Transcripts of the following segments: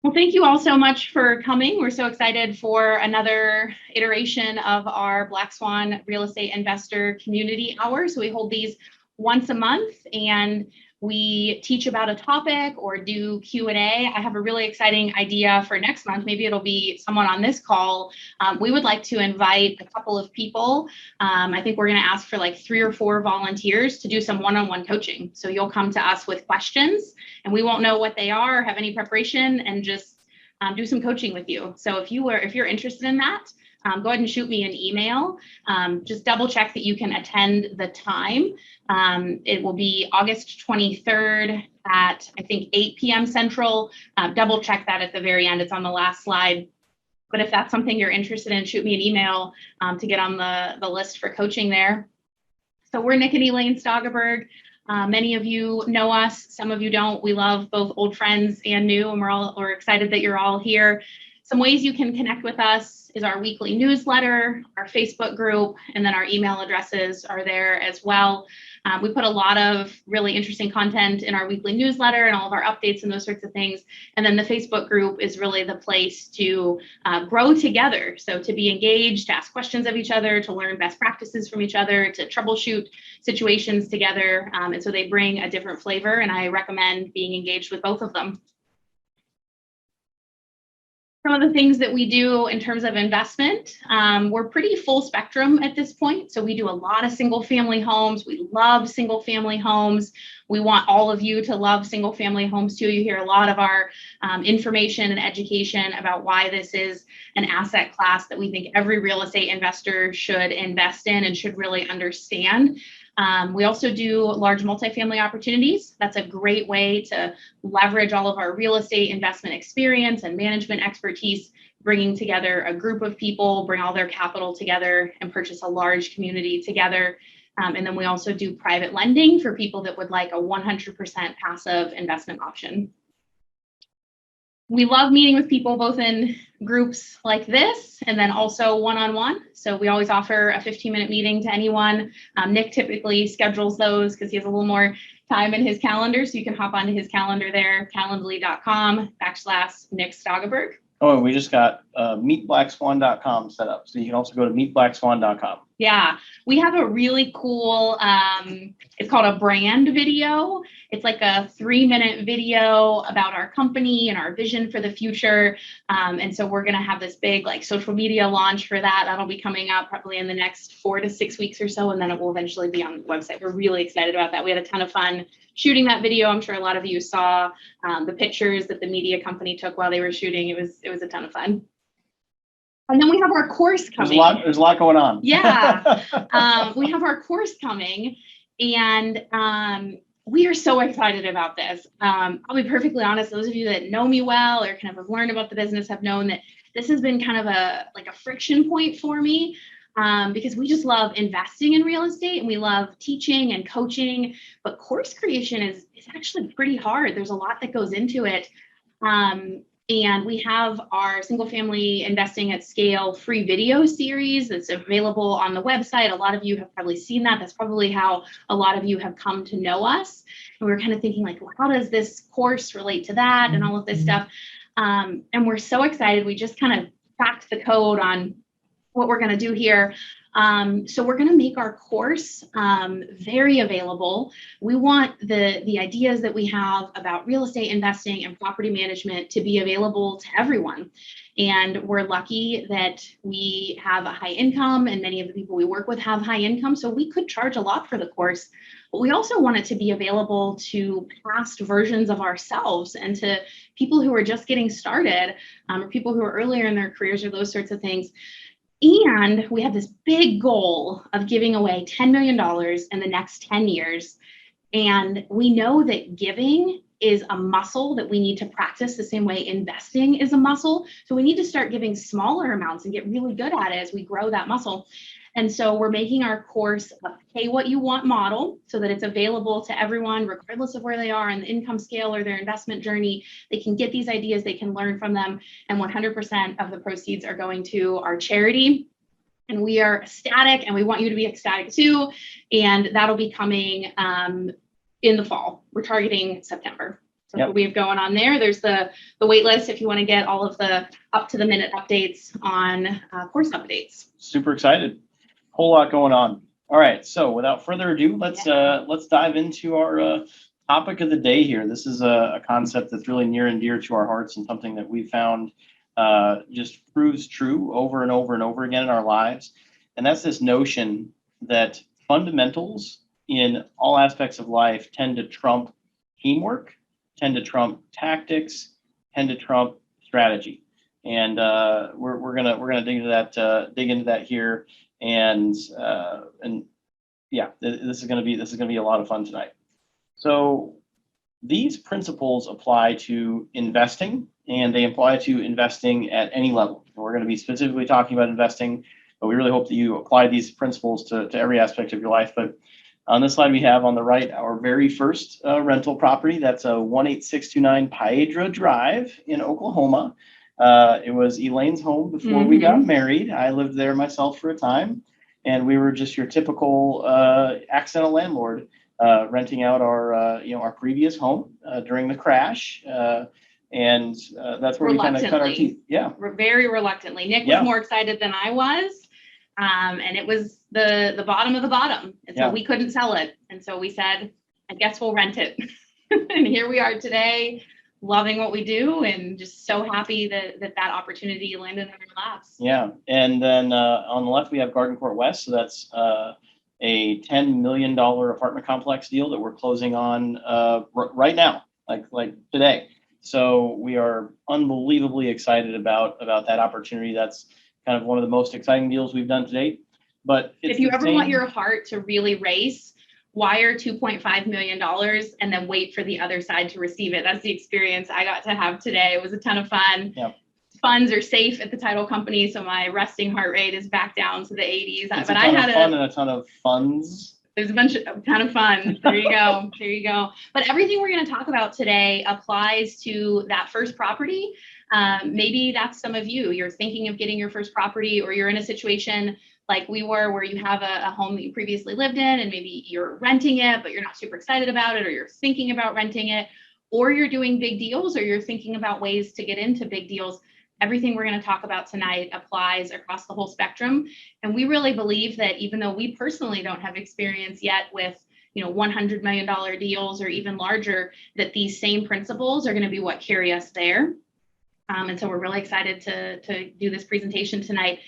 Well, thank you all so much for coming. We're so excited for another iteration of our Black Swan Real Estate Investor Community Hours. So we hold these once a month and we teach about a topic or do Q&A. I have a really exciting idea for next month. Maybe it'll be someone on this call. We would like to invite a couple of people. I think we're going to ask for like 3 or 4 volunteers to do some one-on-one coaching. So you'll come to us with questions and we won't know what they are or have any preparation and just do some coaching with you. So if you're interested in that, go ahead and shoot me an email. Just double check that you can attend the time. It will be August 23rd at, I think, 8 p.m. Central. Double check that at the very end. It's on the last slide. But if that's something you're interested in, shoot me an email to get on the list for coaching there. So we're Nick and Elaine Stoggeberg. Many of you know us, some of you don't. We love both old friends and new, and we're excited that you're all here. Some ways you can connect with us is our weekly newsletter, our Facebook group, and then our email addresses are there as well. We put a lot of really interesting content in our weekly newsletter and all of our updates and those sorts of things. And then the Facebook group is really the place to grow together. So to be engaged, to ask questions of each other, to learn best practices from each other, to troubleshoot situations together. And so they bring a different flavor, and I recommend being engaged with both of them. Some of the things that we do in terms of investment, we're pretty full spectrum at this point. So we do a lot of single family homes. We love single family homes. We want all of you to love single family homes too. You hear a lot of our information and education about why this is an asset class that we think every real estate investor should invest in and should really understand. We also do large multifamily opportunities. That's a great way to leverage all of our real estate investment experience and management expertise, bringing together a group of people, bring all their capital together and purchase a large community together. And then we also do private lending for people that would like a 100% passive investment option. We love meeting with people both in groups like this and then also one-on-one. So we always offer a 15-minute meeting to anyone. Nick typically schedules those because he has a little more time in his calendar. So you can hop onto his calendar there, calendly.com/Nick Stoggeberg. Oh, and we just got meetblackswan.com set up. So you can also go to meetblackswan.com. Yeah, we have a really cool, it's called a brand video. It's like a 3-minute video about our company and our vision for the future. And so we're going to have this big like social media launch for that. That'll be coming out probably in the next 4 to 6 weeks or so. And then it will eventually be on the website. We're really excited about that. We had a ton of fun shooting that video. I'm sure a lot of you saw the pictures that the media company took while they were shooting. It was a ton of fun. And then we have our course coming. There's a lot going on. Yeah, we have our course coming, and we are so excited about this. I'll be perfectly honest, those of you that know me well or kind of have learned about the business have known that this has been kind of a friction point for me because we just love investing in real estate and we love teaching and coaching, but course creation is actually pretty hard. There's a lot that goes into it. And we have our single family investing at scale free video series that's available on the website. A lot of you have probably seen that. That's probably how a lot of you have come to know us. And we were kind of thinking like, well, how does this course relate to that and all of this stuff? And we're so excited. We just kind of cracked the code on what we're going to do here. So we're going to make our course very available. We want the ideas that we have about real estate investing and property management to be available to everyone. And we're lucky that we have a high income and many of the people we work with have high income. So we could charge a lot for the course, but we also want it to be available to past versions of ourselves and to people who are just getting started or people who are earlier in their careers or those sorts of things. And we have this big goal of giving away $10 million in the next 10 years. And we know that giving is a muscle that we need to practice the same way investing is a muscle. So we need to start giving smaller amounts and get really good at it as we grow that muscle. And so we're making our course a pay what you want model so that it's available to everyone, regardless of where they are in the income scale or their investment journey. They can get these ideas, they can learn from them, and 100% of the proceeds are going to our charity. And we are ecstatic, and we want you to be ecstatic too. And that'll be coming in the fall. We're targeting September. So Yep. what we have going on there. There's the wait list if you want to get all of the up to the minute updates on course updates. Super excited. Whole lot going on. All right. So without further ado, let's dive into our topic of the day here. This is a concept that's really near and dear to our hearts and something that we found just proves true over and over and over again in our lives. And that's this notion that fundamentals in all aspects of life tend to trump teamwork, tend to trump tactics, tend to trump strategy. And we're gonna dig into that here, and yeah, this is gonna be a lot of fun tonight. So these principles apply to investing, and they apply to investing at any level. We're going to be specifically talking about investing, but we really hope that you apply these principles to every aspect of your life. But on this slide, we have on the right our very first rental property. That's a 18629 Piedra Drive in Oklahoma. It was Elaine's home before we got married. I lived there myself for a time, and we were just your typical accidental landlord, renting out our previous home during the crash, and that's where we kind of cut our teeth. Yeah, very reluctantly. Nick was more excited than I was, and it was the bottom of the bottom, and so we couldn't sell it, and so we said, I guess we'll rent it. And here we are today, loving what we do, and just so happy that opportunity landed in our laps. Yeah, and then on the left we have Garden Court West, so that's a $10 million apartment complex deal that we're closing on right now, like today. So we are unbelievably excited about that opportunity. That's kind of one of the most exciting deals we've done to date. But if you ever want your heart to really race, wire $2.5 million and then wait for the other side to receive it. That's the experience I got to have today. It was a ton of fun. Yep. Funds are safe at the title company, so my resting heart rate is back down to the 80s. It's but I had fun and a ton of funds. There's a ton of fun. There you go. There you go. But everything we're going to talk about today applies to that first property. Maybe that's some of you. You're thinking of getting your first property, or you're in a situation like we were where you have a home that you previously lived in and maybe you're renting it, but you're not super excited about it, or you're thinking about renting it, or you're doing big deals, or you're thinking about ways to get into big deals. Everything we're going to talk about tonight applies across the whole spectrum. And we really believe that even though we personally don't have experience yet with, $100 million deals or even larger, that these same principles are going to be what carry us there. And so we're really excited to do this presentation tonight.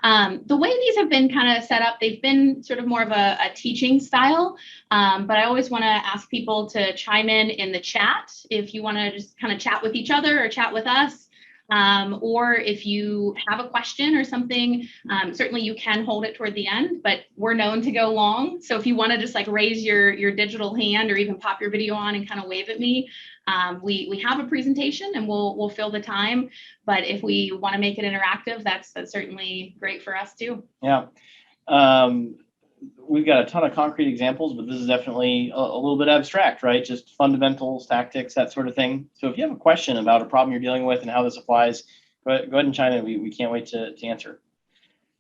The way these have been kind of set up, they've been sort of more of a teaching style, but I always want to ask people to chime in the chat if you want to just kind of chat with each other or chat with us. Or if you have a question or something, certainly you can hold it toward the end, but we're known to go long. So if you want to just raise your digital hand or even pop your video on and kind of wave at me, we have a presentation and we'll fill the time. But if we want to make it interactive, that's certainly great for us too. Yeah. We've got a ton of concrete examples, but this is definitely a little bit abstract, right? Just fundamentals, tactics, that sort of thing. So if you have a question about a problem you're dealing with and how this applies, go ahead and chime in. We can't wait to answer.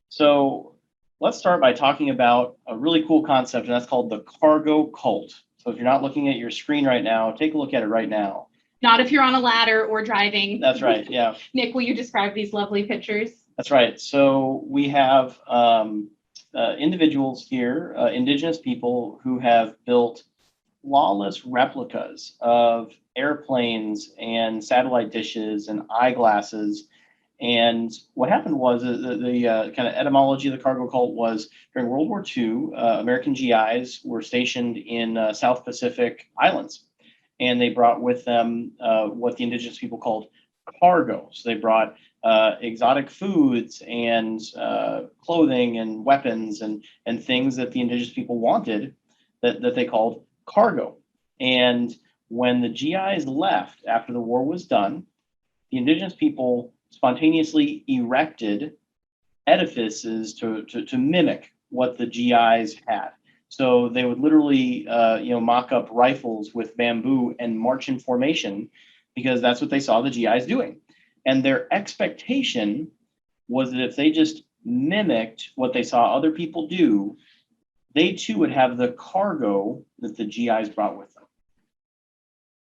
So let's start by talking about a really cool concept, and that's called the cargo cult. So if you're not looking at your screen right now, take a look at it right now. Not if you're on a ladder or driving. That's right, yeah. Nick, will you describe these lovely pictures? That's right. So we have individuals here, indigenous people, who have built flawless replicas of airplanes and satellite dishes and eyeglasses. And what happened was the kind of etymology of the cargo cult was during World War II, American GIs were stationed in South Pacific islands, and they brought with them what the indigenous people called cargo. So they brought exotic foods and clothing and weapons and things that the indigenous people wanted that they called cargo. And when the GIs left after the war was done, the indigenous people spontaneously erected edifices to mimic what the GIs had. So they would literally mock up rifles with bamboo and march in formation because that's what they saw the GIs doing. And their expectation was that if they just mimicked what they saw other people do, they too would have the cargo that the GIs brought with them.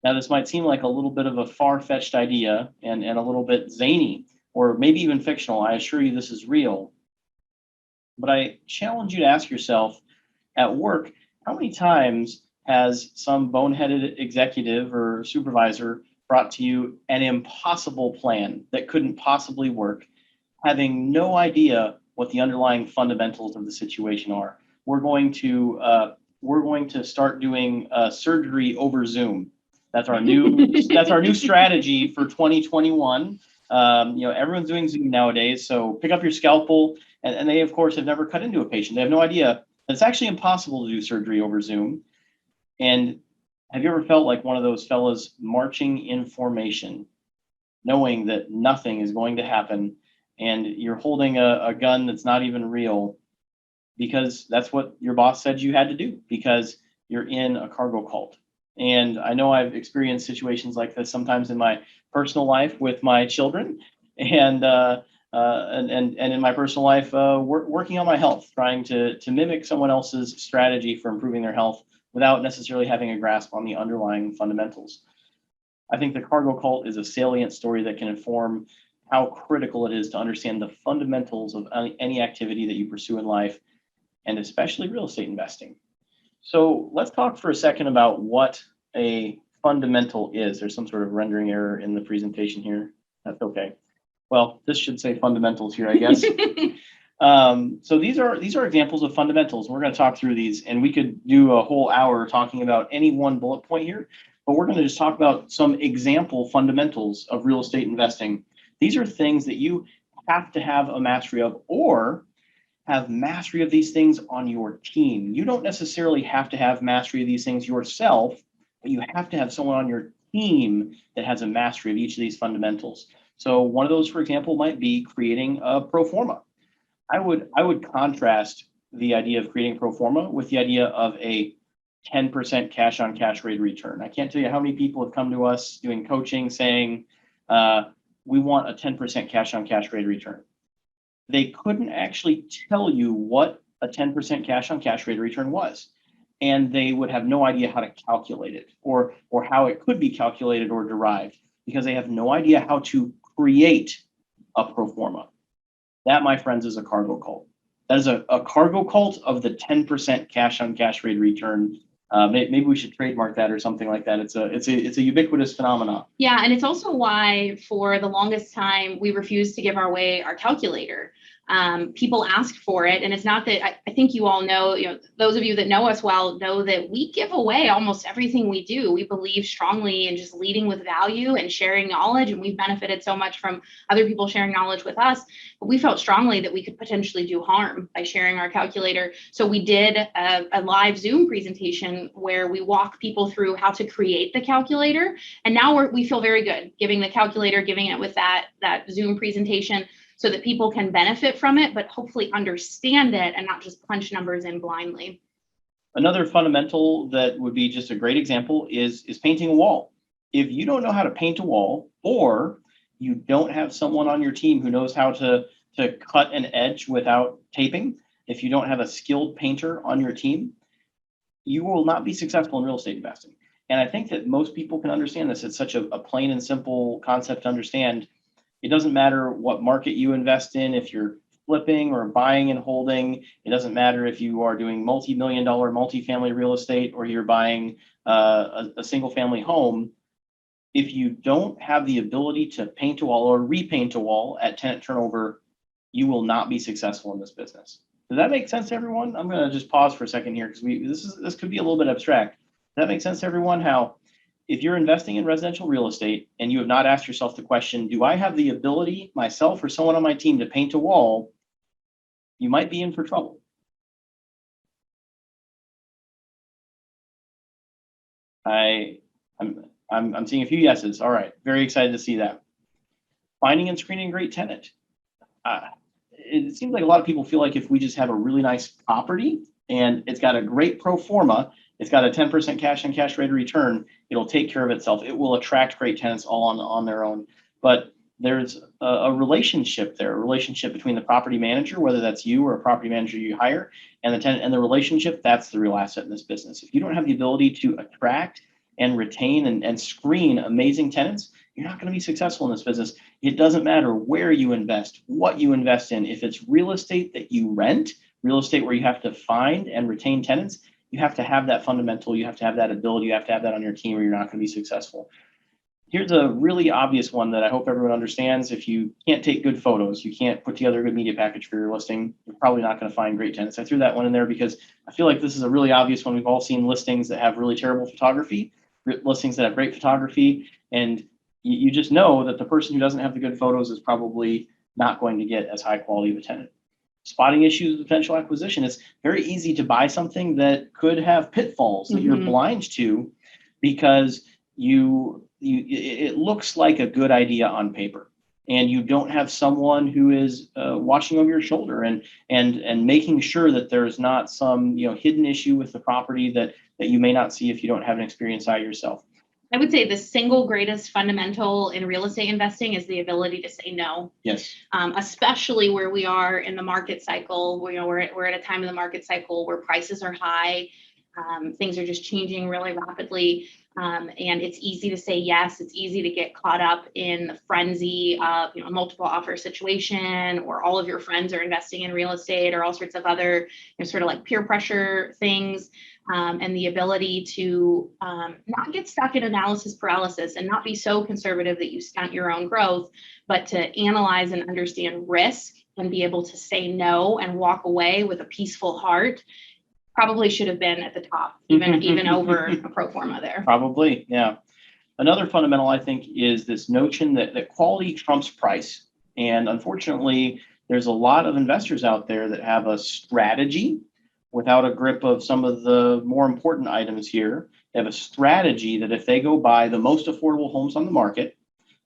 Now, this might seem like a little bit of a far-fetched idea and a little bit zany, or maybe even fictional. I assure you this is real. But I challenge you to ask yourself, at work, how many times has some boneheaded executive or supervisor brought to you an impossible plan that couldn't possibly work, having no idea what the underlying fundamentals of the situation are? We're going to start doing surgery over Zoom. That's our new strategy for 2021. Everyone's doing Zoom nowadays, so pick up your scalpel. And they, of course, have never cut into a patient. They have no idea that it's actually impossible to do surgery over Zoom. And have you ever felt like one of those fellas marching in formation, knowing that nothing is going to happen, and you're holding a gun that's not even real because that's what your boss said you had to do because you're in a cargo cult? And I know I've experienced situations like this sometimes in my personal life with my children, and in my personal life, working on my health, trying to mimic someone else's strategy for improving their health without necessarily having a grasp on the underlying fundamentals. I think the cargo cult is a salient story that can inform how critical it is to understand the fundamentals of any activity that you pursue in life, and especially real estate investing. So let's talk for a second about what a fundamental is. There's some sort of rendering error in the presentation here. That's okay. Well, this should say fundamentals here, I guess. So these are examples of fundamentals. We're going to talk through these, and we could do a whole hour talking about any one bullet point here, but we're going to just talk about some example fundamentals of real estate investing. These are things that you have to have a mastery of, or have mastery of these things on your team. You don't necessarily have to have mastery of these things yourself, but you have to have someone on your team that has a mastery of each of these fundamentals. So one of those, for example, might be creating a pro forma. I would contrast the idea of creating pro forma with the idea of a 10% cash on cash rate of return. I can't tell you how many people have come to us doing coaching saying, we want a 10% cash on cash rate of return. They couldn't actually tell you what a 10% cash on cash rate of return was. And they would have no idea how to calculate it or how it could be calculated or derived, because they have no idea how to create a pro forma. That, my friends, is a cargo cult. That is a cargo cult of the 10% cash on cash rate of return. Maybe we should trademark that or something like that. It's a ubiquitous phenomenon. Yeah, and it's also why for the longest time we refused to give away our calculator. People asked for it, and it's not that I think you all know, those of you that know us well know that we give away almost everything we do. We believe strongly in just leading with value and sharing knowledge, and we've benefited so much from other people sharing knowledge with us, but we felt strongly that we could potentially do harm by sharing our calculator. So we did a live Zoom presentation where we walk people through how to create the calculator, and now we feel very good giving the calculator, giving it with that Zoom presentation, so that people can benefit from it, but hopefully understand it and not just punch numbers in blindly. Another fundamental that would be just a great example is painting a wall. If you don't know how to paint a wall, or you don't have someone on your team who knows how to cut an edge without taping, if you don't have a skilled painter on your team, you will not be successful in real estate investing. And I think that most people can understand this. It's such a plain and simple concept to understand. It doesn't matter what market you invest in, if you're flipping or buying and holding. It doesn't matter if you are doing multi-million-dollar multifamily real estate or you're buying a single-family home. If you don't have the ability to paint a wall or repaint a wall at tenant turnover, you will not be successful in this business. Does that make sense to everyone? I'm going to just pause for a second here because this could be a little bit abstract. Does that make sense to everyone? How if you're investing in residential real estate and you have not asked yourself the question, do I have the ability myself or someone on my team to paint a wall, you might be in for trouble. I'm seeing a few yeses. All right, very excited to see that. Finding and screening a great tenant. It seems like a lot of people feel like if we just have a really nice property and it's got a great pro forma, it's got a 10% cash on cash rate of return, it'll take care of itself. It will attract great tenants all on their own. But there's a relationship there, a relationship between the property manager, whether that's you or a property manager you hire, and the tenant, and the relationship, that's the real asset in this business. If you don't have the ability to attract and retain and screen amazing tenants, you're not going to be successful in this business. It doesn't matter where you invest, what you invest in. If it's real estate that you rent, real estate where you have to find and retain tenants, you have to have that fundamental, you have to have that ability, you have to have that on your team, or you're not going to be successful. Here's a really obvious one that I hope everyone understands. If you can't take good photos, you can't put together a good media package for your listing, you're probably not going to find great tenants. I threw that one in there because I feel like this is a really obvious one. We've all seen listings that have really terrible photography, listings that have great photography, and you just know that the person who doesn't have the good photos is probably not going to get as high quality of a tenant. Spotting issues with potential acquisition. It's very easy to buy something that could have pitfalls that you're blind to because it looks like a good idea on paper, and you don't have someone who is watching over your shoulder and making sure that there's not some hidden issue with the property that you may not see if you don't have an experienced eye yourself. I would say the single greatest fundamental in real estate investing is the ability to say no. Yes. Especially where we are in the market cycle. We're at a time in the market cycle where prices are high. Things are just changing really rapidly. And it's easy to say yes. It's easy to get caught up in the frenzy of a multiple offer situation, or all of your friends are investing in real estate, or all sorts of other sort of like peer pressure things. And the ability to not get stuck in analysis paralysis and not be so conservative that you stunt your own growth, but to analyze and understand risk and be able to say no and walk away with a peaceful heart probably should have been at the top, even over a pro forma there. Probably, yeah. Another fundamental, I think, is this notion that quality trumps price. And unfortunately, there's a lot of investors out there that have a strategy without a grip of some of the more important items here. They have a strategy that if they go buy the most affordable homes on the market,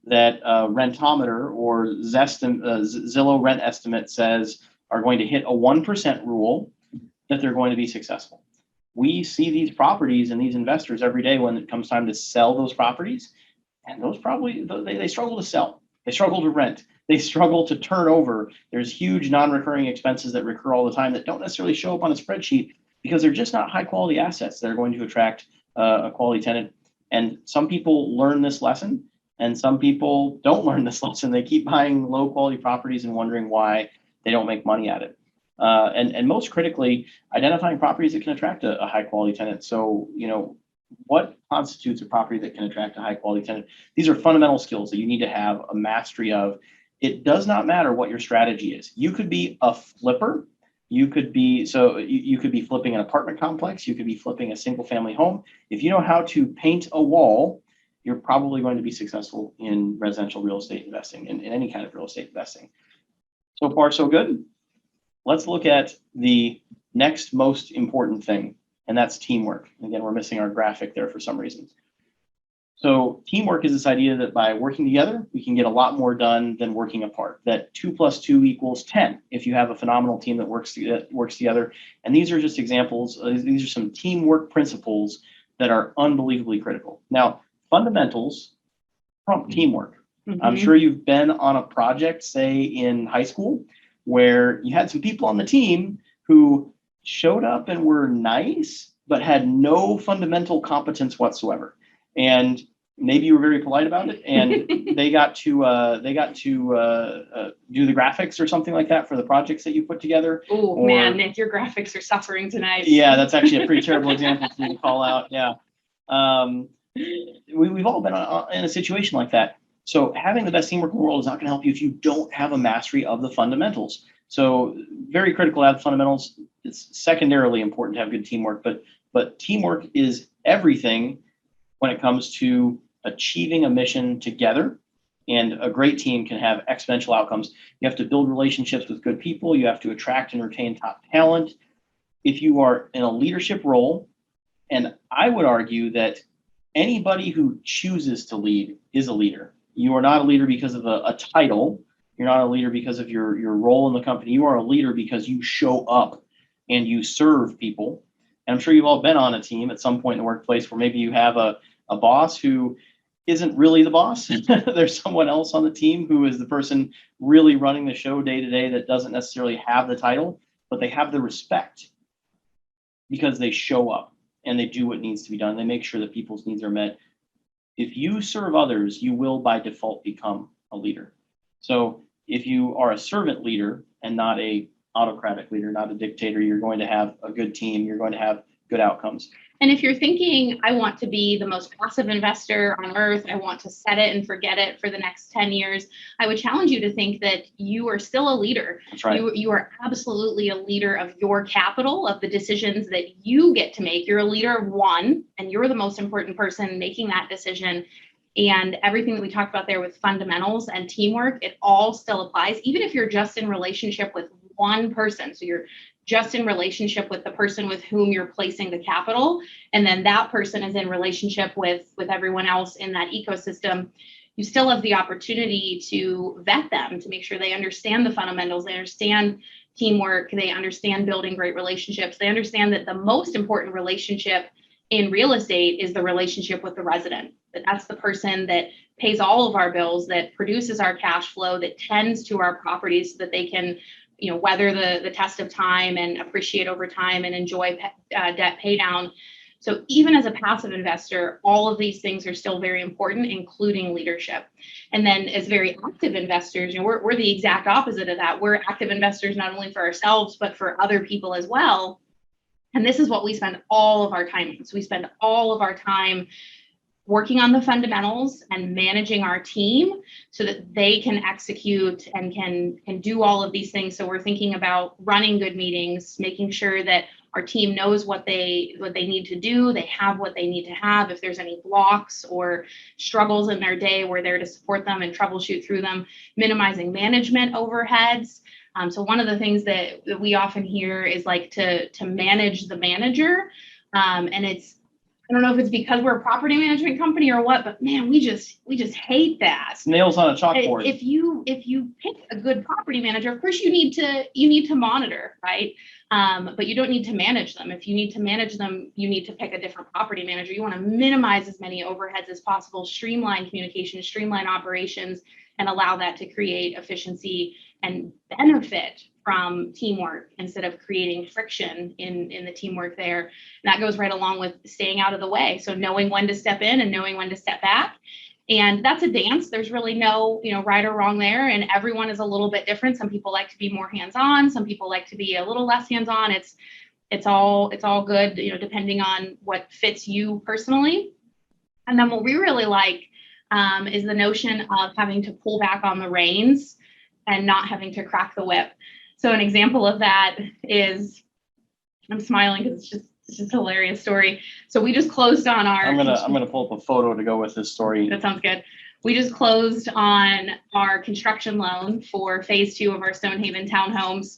that Rentometer or Zillow rent estimate says are going to hit a 1% rule, that they're going to be successful. We see these properties and these investors every day when it comes time to sell those properties, and those probably they struggle to sell. They struggle to rent. They struggle to turn over. There's huge non-recurring expenses that recur all the time that don't necessarily show up on a spreadsheet because they're just not high quality assets that are going to attract a quality tenant. And some people learn this lesson, and some people don't learn this lesson. They keep buying low quality properties and wondering why they don't make money at it. And most critically, identifying properties that can attract a high quality tenant. So, what constitutes a property that can attract a high quality tenant? These are fundamental skills that you need to have a mastery of. It does not matter what your strategy is. You could be a flipper. You could be flipping an apartment complex. You could be flipping a single family home. If you know how to paint a wall, you're probably going to be successful in residential real estate investing, in any kind of real estate investing. So far, so good. Let's look at the next most important thing, and that's teamwork. Again, we're missing our graphic there for some reason. So teamwork is this idea that by working together, we can get a lot more done than working apart, that 2 + 2 = 10 if you have a phenomenal team that works together. And these are just examples. These are some teamwork principles that are unbelievably critical. Now, fundamentals trump teamwork. I'm sure you've been on a project, say in high school, where you had some people on the team who showed up and were nice, but had no fundamental competence whatsoever. And maybe you were very polite about it, and they got to do the graphics or something like that for the projects that you put together. Oh man, Nick, your graphics are suffering tonight. Yeah, that's actually a pretty terrible example for me to call out. Yeah, we've all been in a situation like that. So having the best teamwork in the world is not going to help you if you don't have a mastery of the fundamentals. So very critical to have fundamentals. It's secondarily important to have good teamwork, but teamwork is everything when it comes to achieving a mission together. And a great team can have exponential outcomes. You have to build relationships with good people. You have to attract and retain top talent. If you are in a leadership role, and I would argue that anybody who chooses to lead is a leader. You are not a leader because of a title. You're not a leader because of your role in the company. You are a leader because you show up and you serve people. And I'm sure you've all been on a team at some point in the workplace where maybe you have a boss who isn't really the boss. There's someone else on the team who is the person really running the show day to day that doesn't necessarily have the title, but they have the respect because they show up and they do what needs to be done. They make sure that people's needs are met. If you serve others, you will by default become a leader. So if you are a servant leader and not a autocratic leader, not a dictator, you're going to have a good team. You're going to have good outcomes. And if you're thinking, I want to be the most passive investor on earth, I want to set it and forget it for the next 10 years, I would challenge you to think that you are still a leader. That's right. You are absolutely a leader of your capital, of the decisions that you get to make. You're a leader of one, and you're the most important person making that decision. And everything that we talked about there with fundamentals and teamwork, it all still applies, even if you're just in relationship with one person. So you're just in relationship with the person with whom you're placing the capital, and then that person is in relationship with everyone else in that ecosystem. You still have the opportunity to vet them, to make sure they understand the fundamentals, they understand teamwork, they understand building great relationships, they understand that the most important relationship in real estate is the relationship with the resident. That's the person that pays all of our bills, that produces our cash flow, that tends to our properties so that they can, weather the test of time and appreciate over time and enjoy debt pay down. So even as a passive investor, all of these things are still very important, including leadership. And then as very active investors, we're the exact opposite of that. We're active investors not only for ourselves, but for other people as well. And this is what we spend all of our time on. So we spend all of our time working on the fundamentals and managing our team so that they can execute and can do all of these things. So we're thinking about running good meetings, making sure that our team knows what they need to do, they have what they need to have. If there's any blocks or struggles in their day, we're there to support them and troubleshoot through them, minimizing management overheads. So one of the things that we often hear is like to manage the manager. And I don't know if it's because we're a property management company or what, but man, we just hate that. It's nails on a chalkboard. If you pick a good property manager, of course you need to monitor, right? But you don't need to manage them. If you need to manage them, you need to pick a different property manager. You want to minimize as many overheads as possible, streamline communication, streamline operations, and allow that to create efficiency and benefit from teamwork instead of creating friction in the teamwork there. And that goes right along with staying out of the way. So knowing when to step in and knowing when to step back. And that's a dance. There's really no, right or wrong there. And everyone is a little bit different. Some people like to be more hands-on. Some people like to be a little less hands-on. It's all good, depending on what fits you personally. And then what we really like is the notion of having to pull back on the reins and not having to crack the whip. So an example of that is, I'm smiling because it's just a hilarious story. So we just closed on our. I'm gonna pull up a photo to go with this story. That sounds good. We just closed on our construction loan for phase 2 of our Stonehaven townhomes,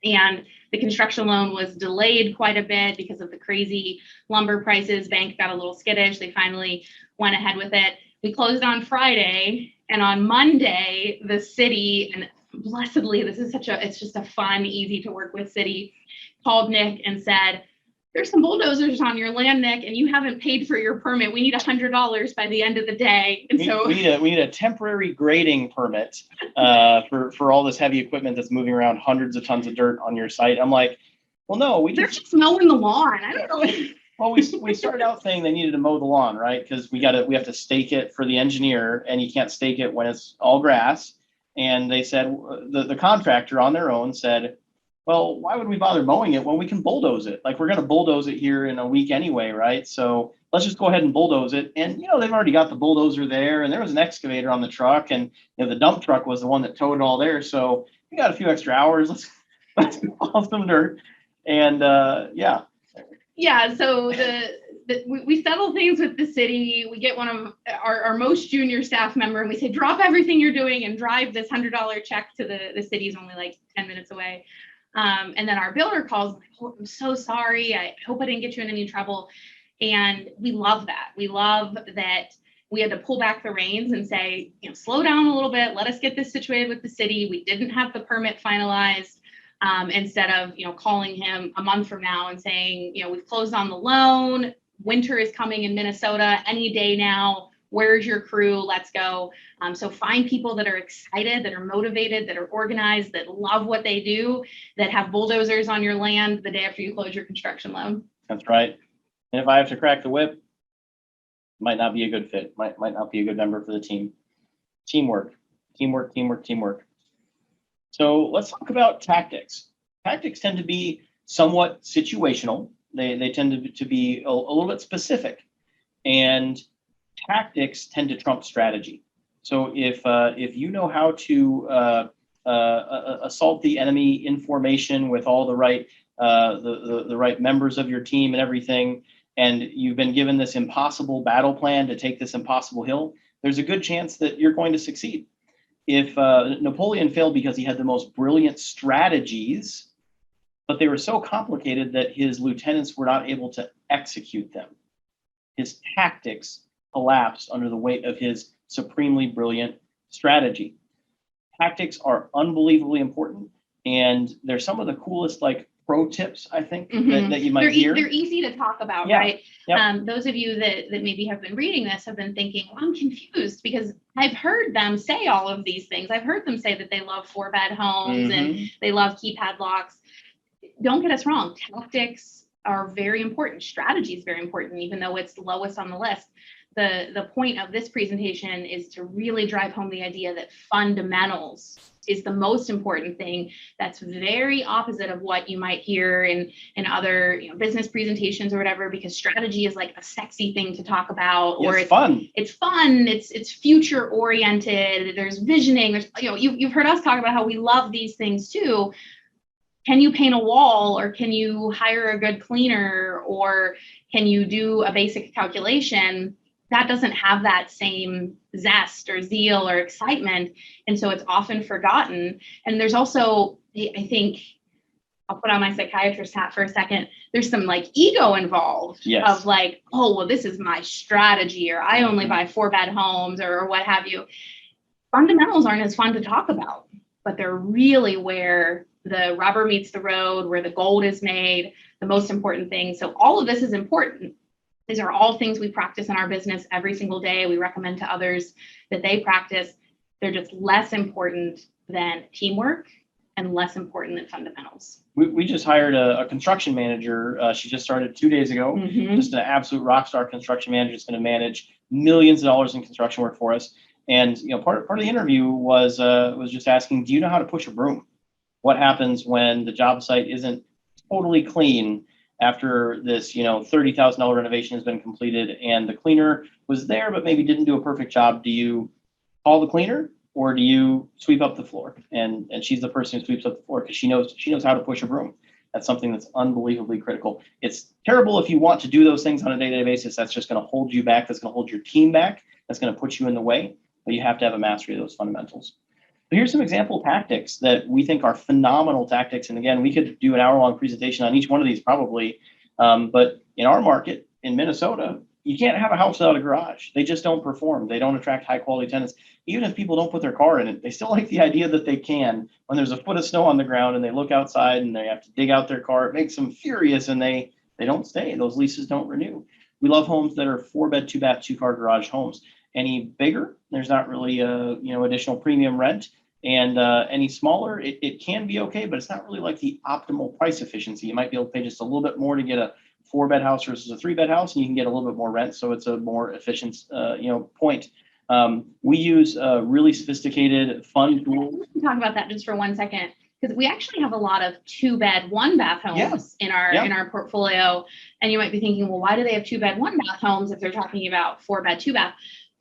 and the construction loan was delayed quite a bit because of the crazy lumber prices. Bank got a little skittish. They finally went ahead with it. We closed on Friday, and on Monday, the city, and blessedly, it's just a fun, easy to work with city, called Nick and said, there's some bulldozers on your land, Nick, and you haven't paid for your permit. We need $100 by the end of the day. And we need a temporary grading permit for all this heavy equipment that's moving around hundreds of tons of dirt on your site. I'm like, well, no, they're just mowing the lawn. I don't know. Well, we started out saying they needed to mow the lawn, right? Because we have to stake it for the engineer, and you can't stake it when it's all grass. And they said, the contractor on their own said, well, why would we bother mowing it when we can bulldoze it? Like, we're going to bulldoze it here in a week anyway, right? So let's just go ahead and bulldoze it. And, they've already got the bulldozer there, and there was an excavator on the truck, and, the dump truck was the one that towed it all there. So we got a few extra hours. Let's haul some dirt. And, yeah. Yeah, so we settle things with the city. We get one of our most junior staff member, and we say, drop everything you're doing and drive this $100 check to the city's only like 10 minutes away. And then our builder calls, like, oh, I'm so sorry. I hope I didn't get you in any trouble. And we love that. We love that we had to pull back the reins and say, slow down a little bit. Let us get this situated with the city. We didn't have the permit finalized. Instead of, calling him a month from now and saying, we've closed on the loan. Winter is coming in Minnesota any day now. Where's your crew? Let's go. So find people that are excited, that are motivated, that are organized, that love what they do, that have bulldozers on your land the day after you close your construction loan. That's right. And if I have to crack the whip, might not be a good fit, might not be a good member for the team. Teamwork, teamwork, teamwork, teamwork. So let's talk about tactics. Tactics tend to be somewhat situational. They tend to be a little bit specific, and tactics tend to trump strategy. So if you know how to assault the enemy in formation with all the right the right members of your team and everything, and you've been given this impossible battle plan to take this impossible hill, there's a good chance that you're going to succeed. If Napoleon failed because he had the most brilliant strategies, but they were so complicated that his lieutenants were not able to execute them. His tactics collapsed under the weight of his supremely brilliant strategy. Tactics are unbelievably important, and they're some of the coolest pro tips, I think, that you might hear. They're easy to talk about, Yeah. right? Yep. Those of you that maybe have been reading this have been thinking, well, I'm confused because I've heard them say all of these things. I've heard them say that they love 4-bed homes and they love keypad locks. Don't get us wrong. Tactics are very important. Strategy is very important, even though it's lowest on the list. The point of this presentation is to really drive home the idea that fundamentals is the most important thing. That's very opposite of what you might hear in other business presentations or whatever, because strategy is like a sexy thing to talk about, or it's fun. It's fun. It's future oriented. There's visioning. There's you've heard us talk about how we love these things too. Can you paint a wall, or can you hire a good cleaner, or can you do a basic calculation? That doesn't have that same zest or zeal or excitement. And so it's often forgotten. And there's also, I think, I'll put on my psychiatrist hat for a second. There's some ego involved. Yes. Of oh, well, this is my strategy, or I only buy 4-bed homes, or what have you. Fundamentals aren't as fun to talk about, but they're really where the rubber meets the road, where the gold is made, the most important thing. So all of this is important. These are all things we practice in our business every single day. We recommend to others that they practice. They're just less important than teamwork and less important than fundamentals. We just hired a construction manager. She just started 2 days ago. Just an absolute rock star construction manager. Is going to manage millions of dollars in construction work for us. And part of the interview was just asking, do you know how to push a broom? What happens when the job site isn't totally clean after this, $30,000 renovation has been completed, and the cleaner was there but maybe didn't do a perfect job? Do you call the cleaner, or do you sweep up the floor? And she's the person who sweeps up the floor because she knows how to push a broom. That's something that's unbelievably critical. It's terrible if you want to do those things on a day-to-day basis. That's just going to hold you back. That's going to hold your team back. That's going to put you in the way. But you have to have a mastery of those fundamentals. But here's some example tactics that we think are phenomenal tactics. And again, we could do an hour-long presentation on each one of these probably. But in our market, in Minnesota, you can't have a house without a garage. They just don't perform. They don't attract high-quality tenants. Even if people don't put their car in it, they still like the idea that they can. When there's a foot of snow on the ground and they look outside and they have to dig out their car, it makes them furious, and they don't stay. Those leases don't renew. We love homes that are 4-bed, 2-bath, 2-car garage homes. Any bigger, there's not really additional premium rent. And any smaller, it can be okay, but it's not really like the optimal price efficiency. You might be able to pay just a little bit more to get a 4-bed house versus a 3-bed house, and you can get a little bit more rent, so it's a more efficient point. We use really sophisticated, fun tools. We can talk about that just for 1 second, because we actually have a lot of 2-bed, 1-bath homes in our portfolio. And you might be thinking, well, why do they have 2-bed, 1-bath homes if they're talking about 4-bed, 2-bath?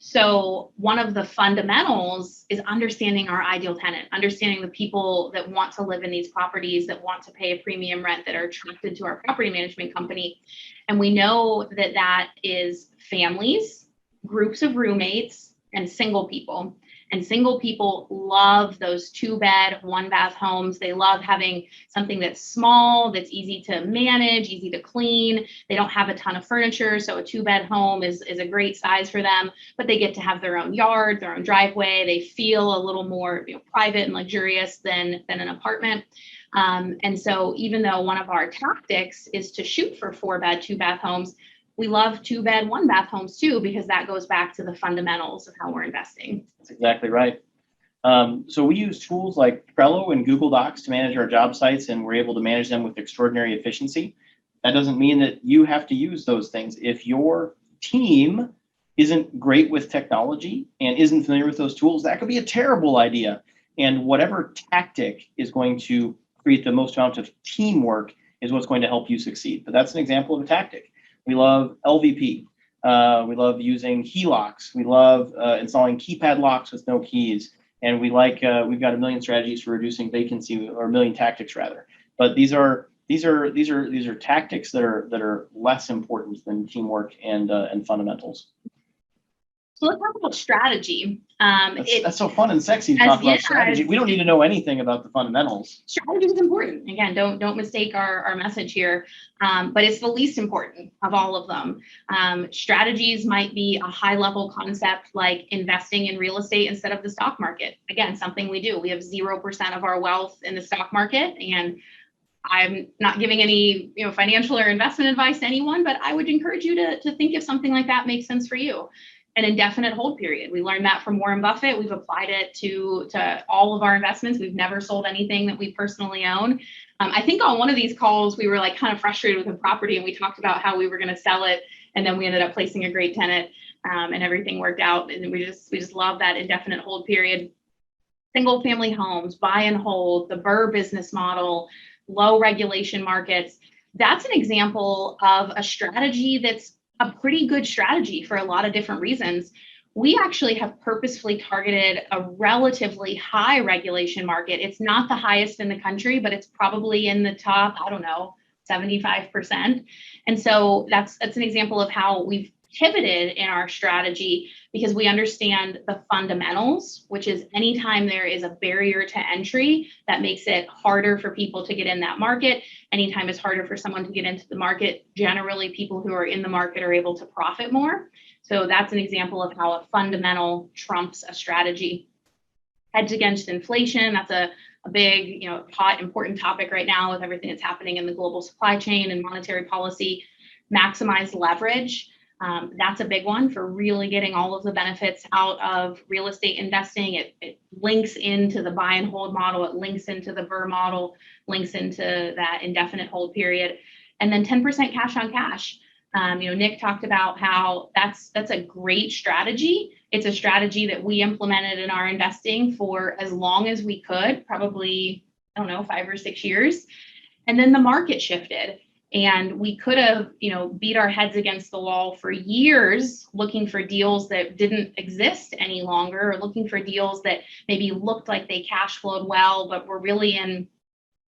So one of the fundamentals is understanding our ideal tenant, understanding the people that want to live in these properties, that want to pay a premium rent, that are attracted to our property management company. And we know that that is families, groups of roommates, and single people. And single people love those 2-bed, 1-bath homes. They love having something that's small, that's easy to manage, easy to clean. They don't have a ton of furniture, so a 2-bed home is a great size for them, but they get to have their own yard, their own driveway. They feel a little more private and luxurious than an apartment. And so even though one of our tactics is to shoot for 4-bed, 2-bath homes, we love 2-bed, 1-bath homes too, because that goes back to the fundamentals of how we're investing. That's exactly right. So we use tools like Trello and Google Docs to manage our job sites, and we're able to manage them with extraordinary efficiency. That doesn't mean that you have to use those things. If your team isn't great with technology and isn't familiar with those tools, that could be a terrible idea. And whatever tactic is going to create the most amount of teamwork is what's going to help you succeed. But that's an example of a tactic. We love LVP. We love using key locks. We love installing keypad locks with no keys. And we've got a million strategies for reducing vacancy, or a million tactics rather. But these are tactics that are less important than teamwork and fundamentals. So let's talk about strategy. That's so fun and sexy to talk about strategy. We don't need to know anything about the fundamentals. Strategy is important. Again, don't mistake our message here, but it's the least important of all of them. Strategies might be a high level concept like investing in real estate instead of the stock market. Again, something we do. We have 0% of our wealth in the stock market, and I'm not giving any financial or investment advice to anyone, but I would encourage you to think if something like that makes sense for you. An indefinite hold period. We learned that from Warren Buffett. We've applied it to all of our investments. We've never sold anything that we personally own. I think on one of these calls, we were like kind of frustrated with a property, and we talked about how we were going to sell it, and then we ended up placing a great tenant, and everything worked out. And we just love that indefinite hold period. Single family homes, buy and hold, the BRRRR business model, low regulation markets. That's an example of a strategy that's a pretty good strategy for a lot of different reasons. We actually have purposefully targeted a relatively high regulation market. It's not the highest in the country, but it's probably in the top, 75%. And so that's an example of how we've pivoted in our strategy, because we understand the fundamentals, which is anytime there is a barrier to entry that makes it harder for people to get in that market, anytime it's harder for someone to get into the market, generally people who are in the market are able to profit more. So that's an example of how a fundamental trumps a strategy. Hedge against inflation, that's a big, hot, important topic right now with everything that's happening in the global supply chain and monetary policy. Maximize leverage. That's a big one for really getting all of the benefits out of real estate investing. It links into the buy and hold model. It links into the BRRRR model, links into that indefinite hold period. And then 10% cash on cash. Nick talked about how that's a great strategy. It's a strategy that we implemented in our investing for as long as we could, probably, 5 or 6 years. And then the market shifted. And we could have, beat our heads against the wall for years looking for deals that didn't exist any longer, or looking for deals that maybe looked like they cash flowed well, but were really in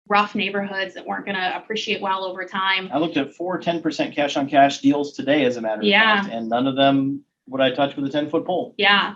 rough neighborhoods that weren't going to appreciate well over time. I looked at 4 10% cash on cash deals today, as a matter of fact, and none of them would I touch with a 10-foot pole. Yeah.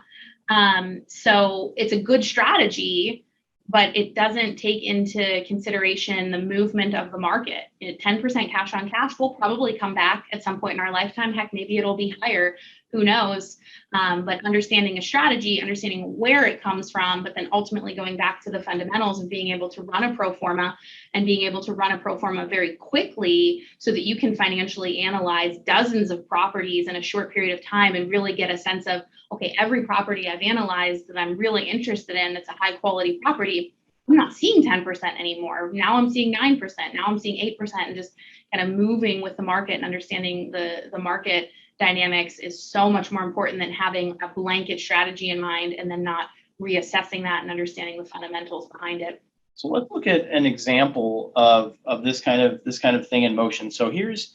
So it's a good strategy, but it doesn't take into consideration the movement of the market. 10% cash on cash will probably come back at some point in our lifetime. Heck, maybe it'll be higher. Who knows? But understanding a strategy, understanding where it comes from, but then ultimately going back to the fundamentals and being able to run a pro forma, and being able to run a pro forma very quickly so that you can financially analyze dozens of properties in a short period of time and really get a sense of, okay, every property I've analyzed that I'm really interested in, that's a high quality property, I'm not seeing 10% anymore. Now I'm seeing 9%. Now I'm seeing 8%, and just kind of moving with the market and understanding the market dynamics is so much more important than having a blanket strategy in mind and then not reassessing that and understanding the fundamentals behind it. So let's look at an example of this kind of thing in motion. So here's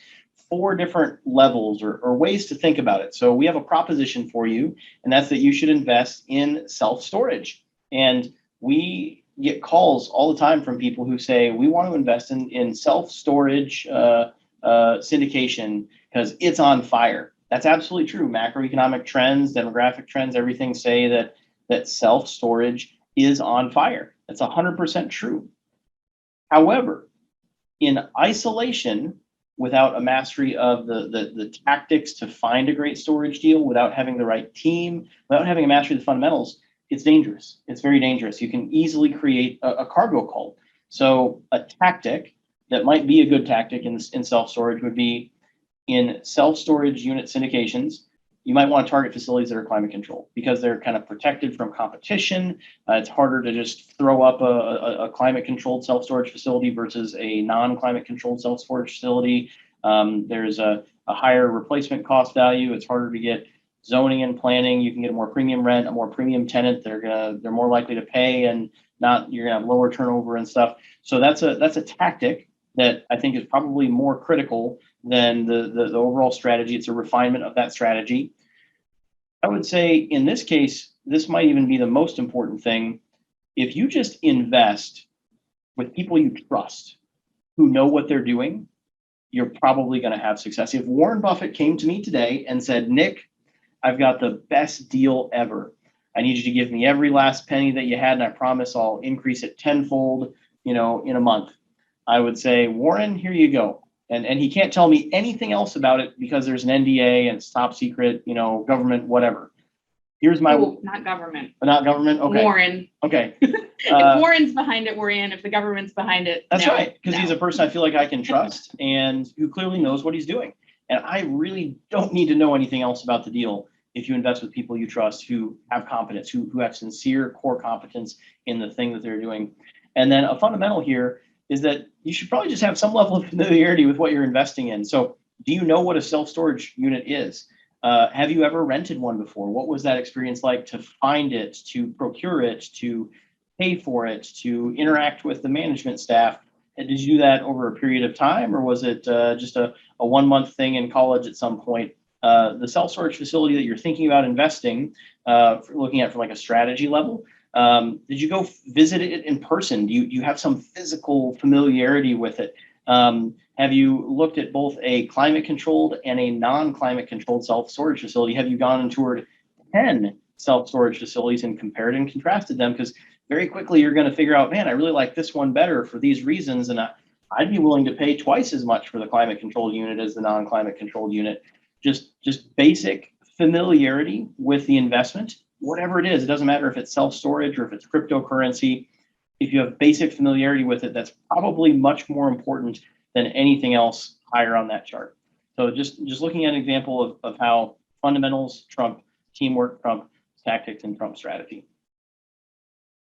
4 different levels or ways to think about it. So we have a proposition for you, and that's that you should invest in self-storage. And we get calls all the time from people who say, we want to invest in self-storage syndication because it's on fire. That's absolutely true. Macroeconomic trends, demographic trends, everything say that self-storage is on fire. That's 100% true. However, in isolation, without a mastery of the tactics to find a great storage deal, without having the right team, without having a mastery of the fundamentals, it's dangerous. It's very dangerous. You can easily create a cargo cult. So a tactic that might be a good tactic in self-storage would be in self-storage unit syndications. You might want to target facilities that are climate controlled because they're kind of protected from competition. It's harder to just throw up a climate controlled self-storage facility versus a non-climate controlled self-storage facility. There's a higher replacement cost value. It's harder to get zoning and planning. You can get a more premium rent, a more premium tenant. They're more likely to pay, and you're gonna have lower turnover and stuff. So that's a tactic that I think is probably more critical than the overall strategy. It's a refinement of that strategy. I would say in this case, this might even be the most important thing. If you just invest with people you trust, who know what they're doing, you're probably going to have success. If Warren Buffett came to me today and said, Nick, I've got the best deal ever. I need you to give me every last penny that you had, and I promise I'll increase it tenfold, in a month. I would say, Warren, here you go. And he can't tell me anything else about it because there's an NDA and it's top secret, government, whatever. Here's my not government. Not government. Okay. Warren. Okay. If Warren's behind it, we're in. If the government's behind it, that's no, right. Because he's a person I feel like I can trust and who clearly knows what he's doing. And I really don't need to know anything else about the deal if you invest with people you trust, who have competence, who have sincere core competence in the thing that they're doing. And then a fundamental here is that you should probably just have some level of familiarity with what you're investing in. So do you know what a self-storage unit is? Have you ever rented one before? What was that experience like to find it, to procure it, to pay for it, to interact with the management staff? And did you do that over a period of time, or was it just a 1 month thing in college at some point? The self-storage facility that you're thinking about investing, looking at from like a strategy level, did you go visit it in person? Do you have some physical familiarity with it? Have you looked at both a climate controlled and a non-climate controlled self-storage facility? Have you gone and toured 10 self-storage facilities and compared and contrasted them? Because very quickly you're going to figure out, man, I really like this one better for these reasons, and I'd be willing to pay twice as much for the climate controlled unit as the non-climate controlled unit. Just basic familiarity with the investment, whatever it is. It doesn't matter if it's self-storage or if it's cryptocurrency. If you have basic familiarity with it, that's probably much more important than anything else higher on that chart. So just looking at an example of how fundamentals trump teamwork, trump tactics, and trump strategy.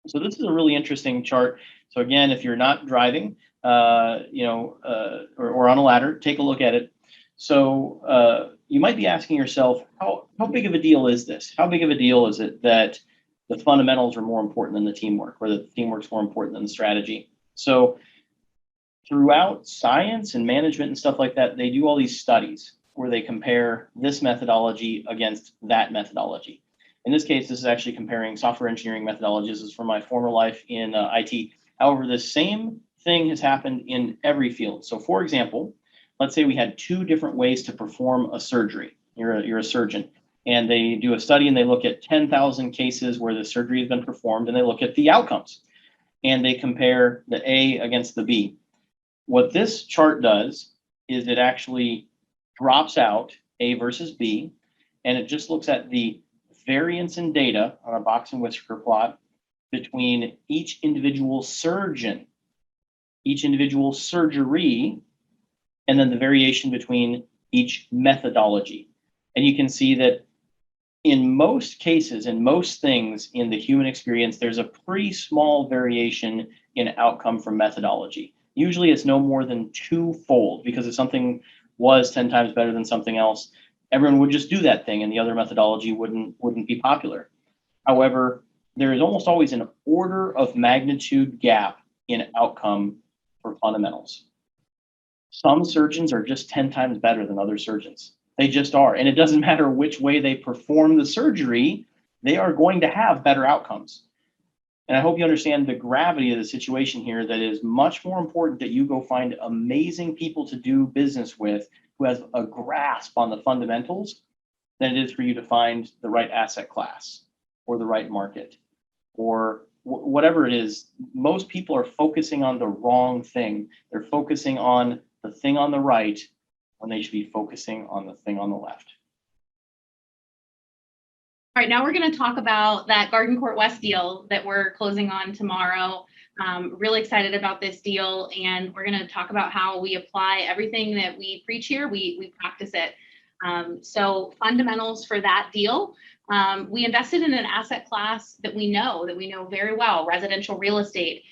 So this is a really interesting chart. So again, if you're not driving, or on a ladder, take a look at it. So you might be asking yourself, how big of a deal is this? How big of a deal is it that the fundamentals are more important than the teamwork, or that the teamwork's more important than the strategy? So throughout science and management and stuff like that, they do all these studies where they compare this methodology against that methodology. In this case, this is actually comparing software engineering methodologies. This is from my former life in IT. However, the same thing has happened in every field. So for example, let's say we had 2 different ways to perform a surgery. You're a surgeon, and they do a study and they look at 10,000 cases where the surgery has been performed, and they look at the outcomes, and they compare the A against the B. What this chart does is it actually drops out A versus B, and it just looks at the variance in data on a box and whisker plot between each individual surgeon, each individual surgery, and then the variation between each methodology. And you can see that in most cases, in most things in the human experience, there's a pretty small variation in outcome from methodology. Usually it's no more than 2-fold, because if something was 10 times better than something else, everyone would just do that thing and the other methodology wouldn't be popular. However, there is almost always an order of magnitude gap in outcome for fundamentals. Some surgeons are just 10 times better than other surgeons. They just are. And it doesn't matter which way they perform the surgery, they are going to have better outcomes. And I hope you understand the gravity of the situation here, that it is much more important that you go find amazing people to do business with who has a grasp on the fundamentals than it is for you to find the right asset class or the right market or whatever it is. Most people are focusing on the wrong thing. They're focusing on the thing on the right when they should be focusing on the thing on the left. All right, now we're going to talk about that Garden Court West deal that we're closing on tomorrow. Really excited about this deal, and we're going to talk about how we apply everything that we preach here. We practice it. So fundamentals for that deal. We invested in an asset class that we know very well, residential real estate.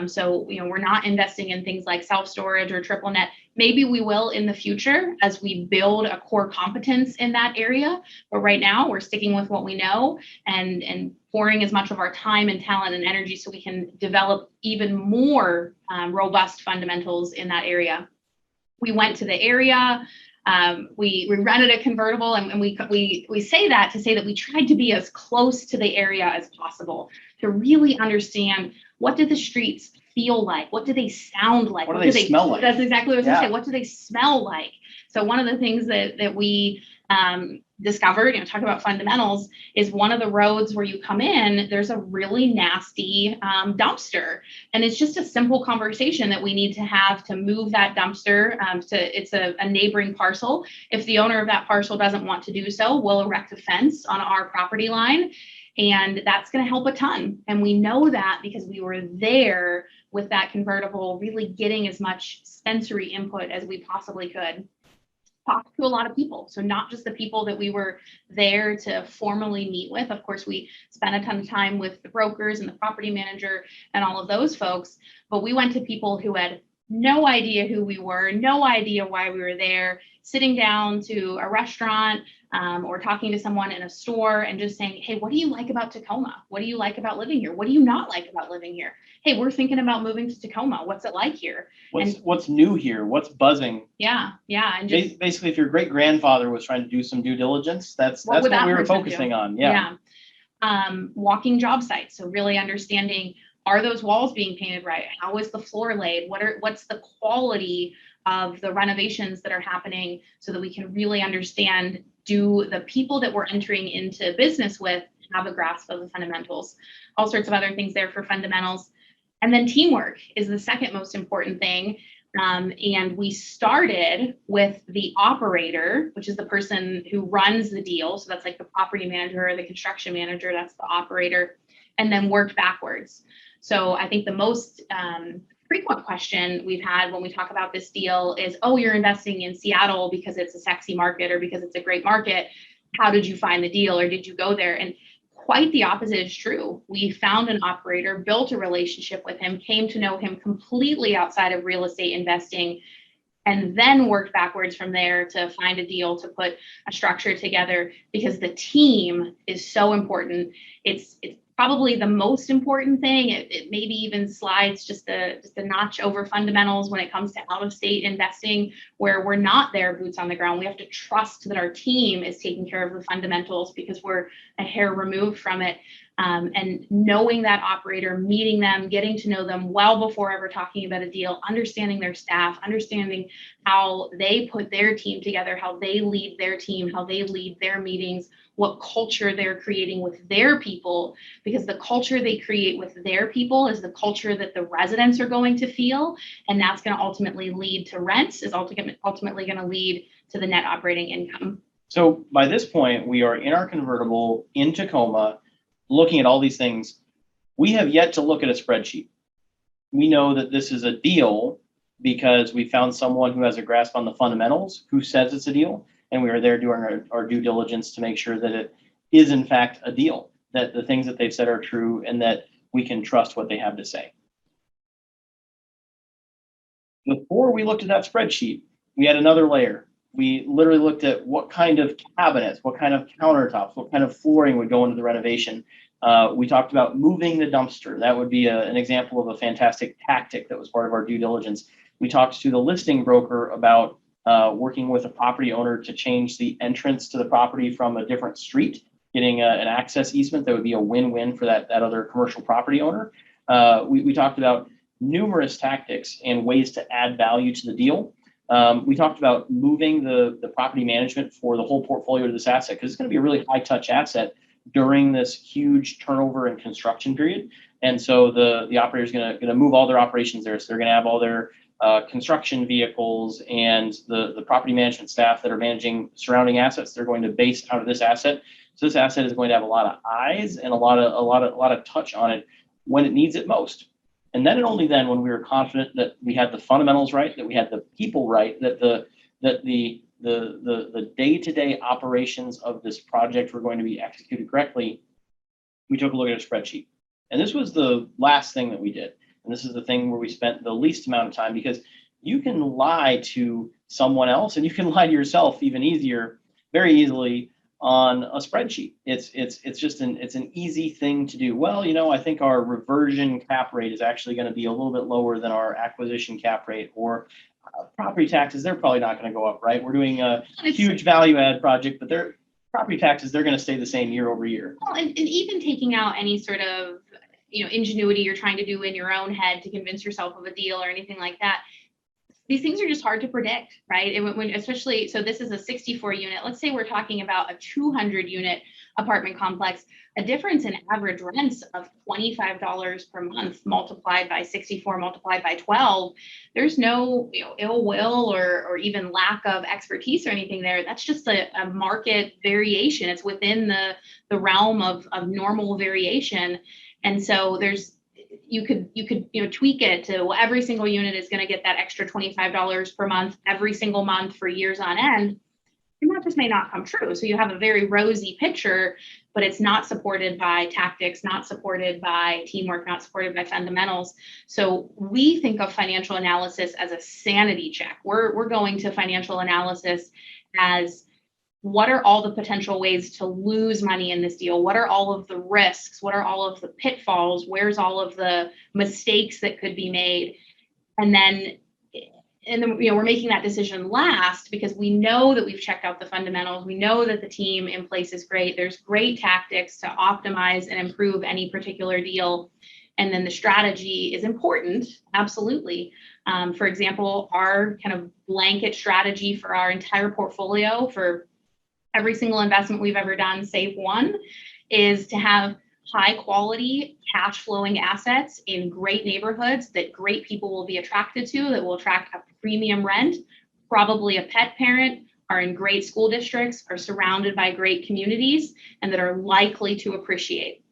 So, we're not investing in things like self-storage or triple net. Maybe we will in the future as we build a core competence in that area. But right now we're sticking with what we know and pouring as much of our time and talent and energy so we can develop even more robust fundamentals in that area. We went to the area. We rented a convertible, and we say that to say that we tried to be as close to the area as possible to really understand, what do the streets feel like? What do they sound like? What do they smell like? That's exactly what I was going to say. What do they smell like? So one of the things that we discovered, talk about fundamentals, is one of the roads where you come in, there's a really nasty dumpster. And it's just a simple conversation that we need to have to move that dumpster. It's a neighboring parcel. If the owner of that parcel doesn't want to do so, we'll erect a fence on our property line. And that's going to help a ton. And we know that because we were there with that convertible, really getting as much sensory input as we possibly could. Talked to a lot of people. So not just the people that we were there to formally meet with. Of course, we spent a ton of time with the brokers and the property manager and all of those folks, but we went to people who had no idea who we were, no idea why we were there, sitting down to a restaurant or talking to someone in a store and just saying, hey, what do you like about Tacoma? What do you like about living here? What do you not like about living here? Hey, we're thinking about moving to Tacoma. What's it like here? What's new here? What's buzzing? Yeah. And just basically, if your great grandfather was trying to do some due diligence, that's what we were focusing on. Yeah. Walking job sites. So really understanding, are those walls being painted right? How is the floor laid? What's the quality of the renovations that are happening, so that we can really understand, do the people that we're entering into business with have a grasp of the fundamentals? All sorts of other things there for fundamentals. And then teamwork is the second most important thing. And we started with the operator, which is the person who runs the deal. So that's like the property manager or the construction manager, that's the operator, and then worked backwards. So I think the most frequent question we've had when we talk about this deal is, oh, you're investing in Seattle because it's a sexy market or because it's a great market. How did you find the deal, or did you go there? And quite the opposite is true. We found an operator, built a relationship with him, came to know him completely outside of real estate investing, and then worked backwards from there to find a deal, to put a structure together, because the team is so important. It's probably the most important thing. It maybe even slides just a notch over fundamentals when it comes to out-of-state investing, where we're not there boots on the ground. We have to trust that our team is taking care of the fundamentals because we're a hair removed from it. And knowing that operator, meeting them, getting to know them well before ever talking about a deal, understanding their staff, understanding how they put their team together, how they lead their team, how they lead their meetings, what culture they're creating with their people, because the culture they create with their people is the culture that the residents are going to feel. And that's going to ultimately lead to rents, is ultimately going to lead to the net operating income. So by this point, we are in our convertible in Tacoma, looking at all these things. We have yet to look at a spreadsheet. We know that this is a deal because we found someone who has a grasp on the fundamentals, who says it's a deal, and we are there doing our due diligence to make sure that it is in fact a deal, that the things that they've said are true, and that we can trust what they have to say. Before we looked at that spreadsheet, we had another layer. We literally looked at what kind of cabinets, what kind of countertops, what kind of flooring would go into the renovation. We talked about moving the dumpster. That would be an example of a fantastic tactic that was part of our due diligence. We talked to the listing broker about working with a property owner to change the entrance to the property from a different street, getting an access easement that would be a win-win for that other commercial property owner. We talked about numerous tactics and ways to add value to the deal. We talked about moving the property management for the whole portfolio to this asset, because it's going to be a really high touch asset during this huge turnover and construction period. And so the operator is going to move all their operations there. So they're going to have all their construction vehicles and the property management staff that are managing surrounding assets. They're going to base out of this asset. So this asset is going to have a lot of eyes and a lot of touch on it when it needs it most. And then and only then, when we were confident that we had the fundamentals right, that we had the people right, that the the day-to-day operations of this project were going to be executed correctly, we took a look at a spreadsheet. And this was the last thing that we did. And this is the thing where we spent the least amount of time, because you can lie to someone else and you can lie to yourself even easier, very easily, on a spreadsheet. It's just an easy thing to do. Well, I think our reversion cap rate is actually going to be a little bit lower than our acquisition cap rate, or property taxes, they're probably not going to go up, right? We're doing a huge value add project, but their property taxes, they're going to stay the same year over year. Well, and even taking out any sort of, ingenuity you're trying to do in your own head to convince yourself of a deal or anything like that. These things are just hard to predict, right? And when especially, so this is a 64 unit. Let's say we're talking about a 200 unit apartment complex, a difference in average rents of $25 per month multiplied by 64 multiplied by 12. There's no ill will or even lack of expertise or anything there. That's just a market variation. It's within the realm of normal variation. And so you could tweak it to, well, every single unit is going to get that extra $25 per month every single month for years on end. And that just may not come true. So you have a very rosy picture, but it's not supported by tactics, not supported by teamwork, not supported by fundamentals. So we think of financial analysis as a sanity check. We're going to financial analysis as, what are all the potential ways to lose money in this deal? What are all of the risks? What are all of the pitfalls? Where's all of the mistakes that could be made? And then we're making that decision last because we know that we've checked out the fundamentals. We know that the team in place is great. There's great tactics to optimize and improve any particular deal. And then the strategy is important, absolutely. For example, our kind of blanket strategy for our entire portfolio, for every single investment we've ever done, save one, is to have high quality cash flowing assets in great neighborhoods that great people will be attracted to, that will attract a premium rent, probably a pet parent, are in great school districts, are surrounded by great communities, and that are likely to appreciate.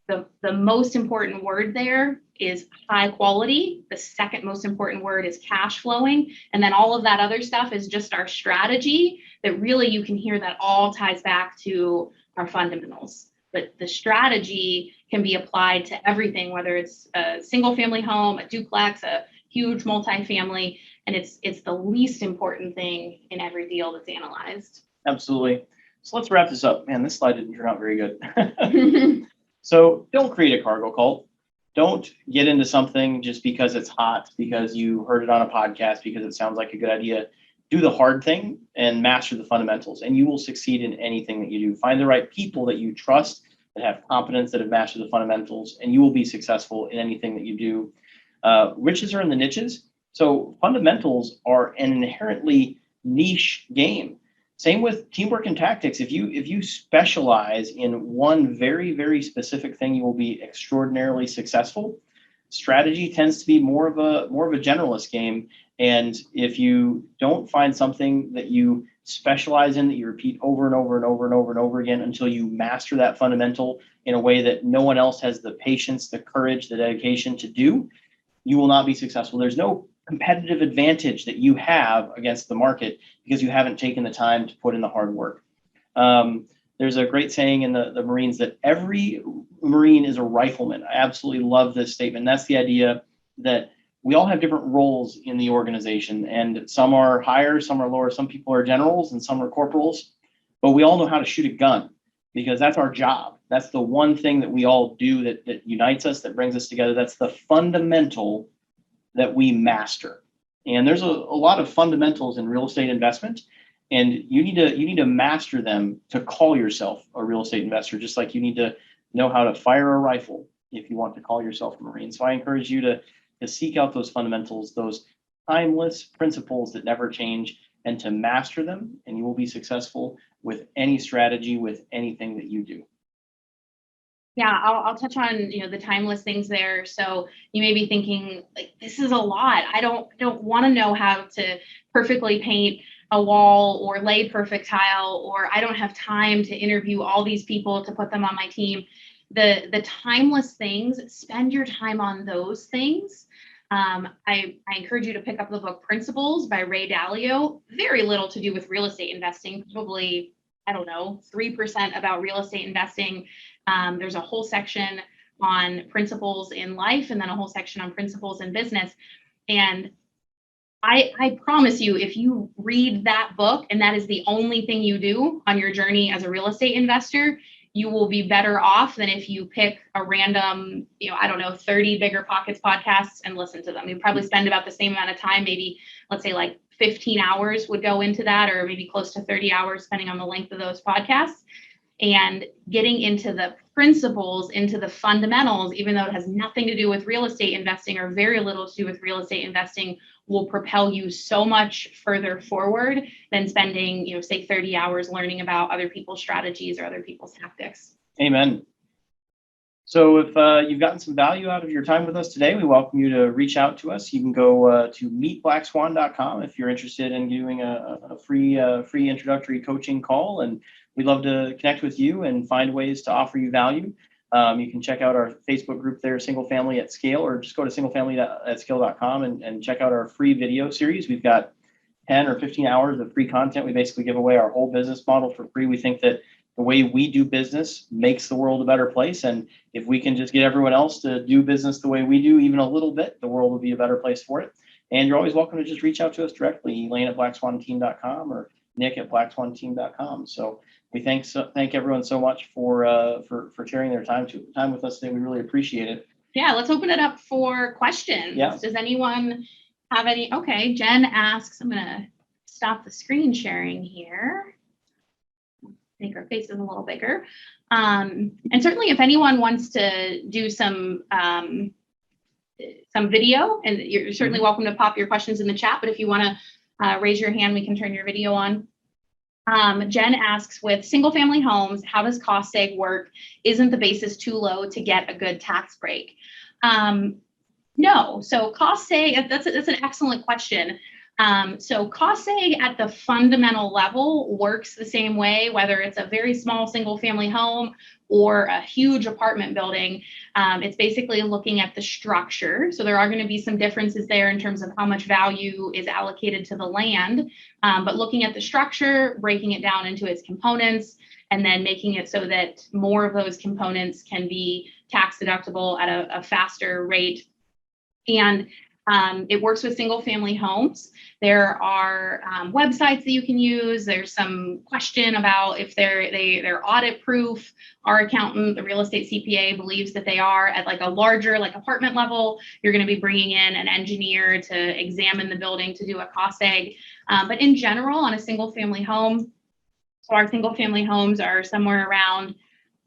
The most important word there is high quality. The second most important word is cash flowing. And then all of that other stuff is just our strategy, that really you can hear that all ties back to our fundamentals. But the strategy can be applied to everything, whether it's a single family home, a duplex, a huge multifamily, and it's the least important thing in every deal that's analyzed. Absolutely. So let's wrap this up. Man, this slide didn't turn out very good. So don't create a cargo cult. Don't get into something just because it's hot, because you heard it on a podcast, because it sounds like a good idea. Do the hard thing and master the fundamentals, and you will succeed in anything that you do. Find the right people that you trust, that have competence, that have mastered the fundamentals, and you will be successful in anything that you do. Riches are in the niches. So fundamentals are an inherently niche game. Same with teamwork and tactics. If you specialize in one very, very specific thing, you will be extraordinarily successful. Strategy tends to be more of a generalist game. And if you don't find something that you specialize in, that you repeat over and over and over and over and over again until you master that fundamental in a way that no one else has the patience, the courage, the dedication to do, you will not be successful. There's no competitive advantage that you have against the market because you haven't taken the time to put in the hard work. There's a great saying in the Marines that every Marine is a rifleman. I absolutely love this statement. That's the idea that we all have different roles in the organization, and some are higher, some are lower. Some people are generals and some are corporals, but we all know how to shoot a gun because that's our job. That's the one thing that we all do that unites us, that brings us together. That's the fundamental that we master. And there's a lot of fundamentals in real estate investment, and you need to master them to call yourself a real estate investor, just like you need to know how to fire a rifle if you want to call yourself a Marine. So I encourage you to seek out those fundamentals, those timeless principles that never change, and to master them, and you will be successful with any strategy, with anything that you do. Yeah, I'll touch on the timeless things there. So you may be thinking, like, this is a lot. I don't want to know how to perfectly paint a wall or lay perfect tile, or I don't have time to interview all these people to put them on my team. The timeless things, spend your time on those things. I encourage you to pick up the book Principles by Ray Dalio. Very little to do with real estate investing, probably, I don't know, 3% about real estate investing. There's a whole section on principles in life and then a whole section on principles in business. And I promise you, if you read that book and that is the only thing you do on your journey as a real estate investor, you will be better off than if you pick a random, 30 Bigger Pockets podcasts and listen to them. You probably spend about the same amount of time, maybe let's say like 15 hours would go into that, or maybe close to 30 hours, depending on the length of those podcasts. And getting into the principles, into the fundamentals, even though it has nothing to do with real estate investing or very little to do with real estate investing, will propel you so much further forward than spending, say 30 hours learning about other people's strategies or other people's tactics. Amen. So if you've gotten some value out of your time with us today, we welcome you to reach out to us. You can go to meetblackswan.com if you're interested in doing a free introductory coaching call, and we'd love to connect with you and find ways to offer you value. You can check out our Facebook group there, Single Family at Scale, or just go to singlefamily.scale.com and check out our free video series. We've got 10 or 15 hours of free content. We basically give away our whole business model for free. We think that the way we do business makes the world a better place. And if we can just get everyone else to do business the way we do, even a little bit, the world will be a better place for it. And you're always welcome to just reach out to us directly, Elaine at blackswanteam.com or Nick at blackswanteam.com. So we thank everyone so much for sharing their time with us today. We really appreciate it. Yeah, let's open it up for questions. Yeah. Does anyone have any? Okay, Jen asks, I'm going to stop the screen sharing here. Make our faces a little bigger. And certainly if anyone wants to do some video, and you're certainly welcome to pop your questions in the chat, but if you want to raise your hand, we can turn your video on. Jen asks, with single family homes, how does cost seg work? Isn't the basis too low to get a good tax break? No, so cost seg, that's an excellent question. So cost seg at the fundamental level works the same way, whether it's a very small single family home or a huge apartment building. It's basically looking at the structure. So there are going to be some differences there in terms of how much value is allocated to the land, but looking at the structure, breaking it down into its components, and then making it so that more of those components can be tax deductible at a faster rate. And it works with single family homes. There are websites that you can use. There's some question about if they're audit proof. Our accountant, the real estate CPA, believes that they are at like a larger, like apartment level. You're going to be bringing in an engineer to examine the building to do a cost seg. But in general, on a single family home, so our single family homes are somewhere around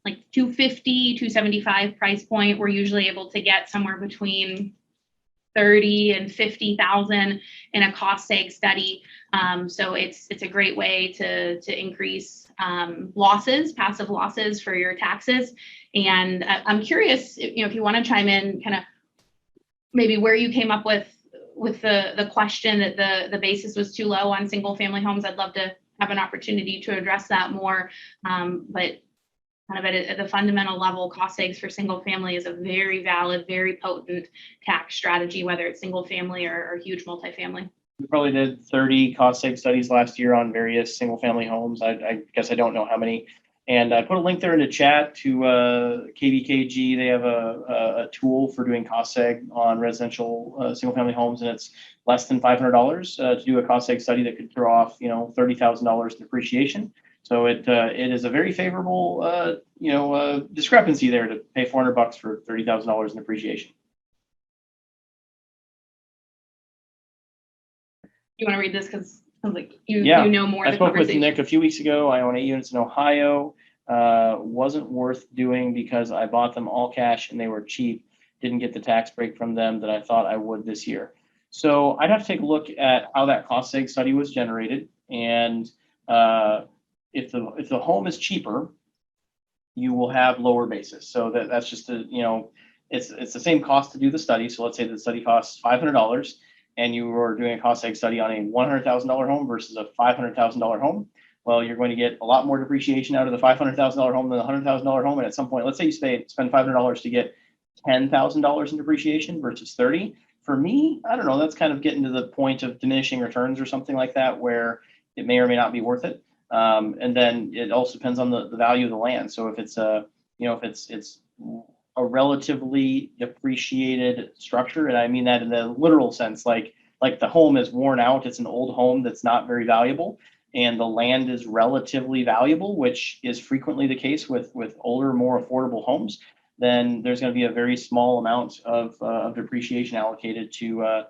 like 250, 275 price point. We're usually able to get somewhere between 30 and 50,000 in a cost seg study. So it's a great way to increase losses, passive losses for your taxes. And I'm curious, if you want to chime in, kind of maybe where you came up with the question that the basis was too low on single family homes. I'd love to have an opportunity to address that more. But kind of at the fundamental level, cost segs for single family is a very valid, very potent tax strategy, whether it's single family or huge multifamily. We probably did 30 cost seg studies last year on various single family homes. I guess I don't know how many. And I put a link there in the chat to KVKG. They have a tool for doing cost seg on residential single family homes, and it's less than $500 to do a cost seg study that could throw off, $30,000 depreciation. So it is a very favorable, discrepancy there to pay $400 for $30,000 in depreciation. You want to read this because sounds like you know more. I spoke with Nick a few weeks ago. I own 8 units in Ohio. Wasn't worth doing because I bought them all cash and they were cheap. Didn't get the tax break from them that I thought I would this year. So I'd have to take a look at how that cost seg study was generated, and if the home is cheaper, you will have lower basis. So that's just it's the same cost to do the study. So let's say the study costs $500, and you are doing a cost seg study on a $100,000 home versus a $500,000 home. Well, you're going to get a lot more depreciation out of the $500,000 home than the $100,000 home. And at some point, let's say you spend $500 to get $10,000 in depreciation versus 30. for me, I don't know, that's kind of getting to the point of diminishing returns or something like that, where it may or may not be worth it. And then it also depends on the value of the land. So if it's it's a relatively depreciated structure, and I mean that in the literal sense, like the home is worn out, it's an old home that's not very valuable, and the land is relatively valuable, which is frequently the case with older, more affordable homes, then there's going to be a very small amount of depreciation allocated to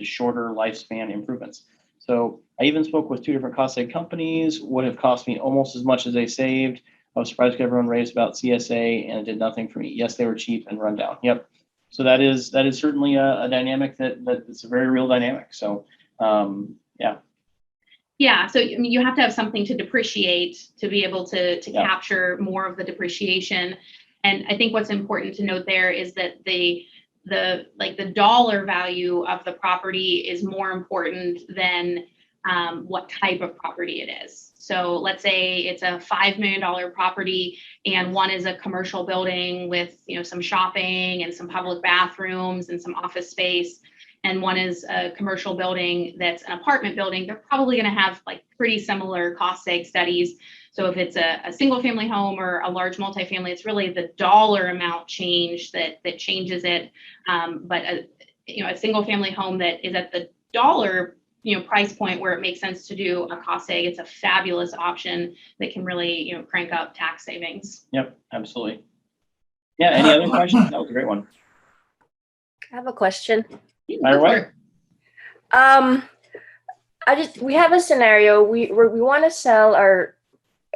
shorter lifespan improvements. So I even spoke with 2 different cost seg companies, would have cost me almost as much as they saved. I was surprised everyone raved about CSA, and it did nothing for me. Yes, they were cheap and run down. Yep. So that is certainly a dynamic that's a very real dynamic. So yeah. Yeah, so I mean, you have to have something to depreciate to be able to capture more of the depreciation. And I think what's important to note there is that the dollar value of the property is more important than what type of property it is. So let's say it's a $5 million property, and one is a commercial building with some shopping and some public bathrooms and some office space, and one is a commercial building that's an apartment building. They're probably going to have like pretty similar cost seg studies. So if it's a single family home or a large multifamily, it's really the dollar amount change that changes it. But a single family home that is at the dollar price point where it makes sense to do a cost seg, it's a fabulous option that can really crank up tax savings. Yep, absolutely. Yeah. Any other questions? That was a great one. I have a question. Fire away. We have a scenario. We want to sell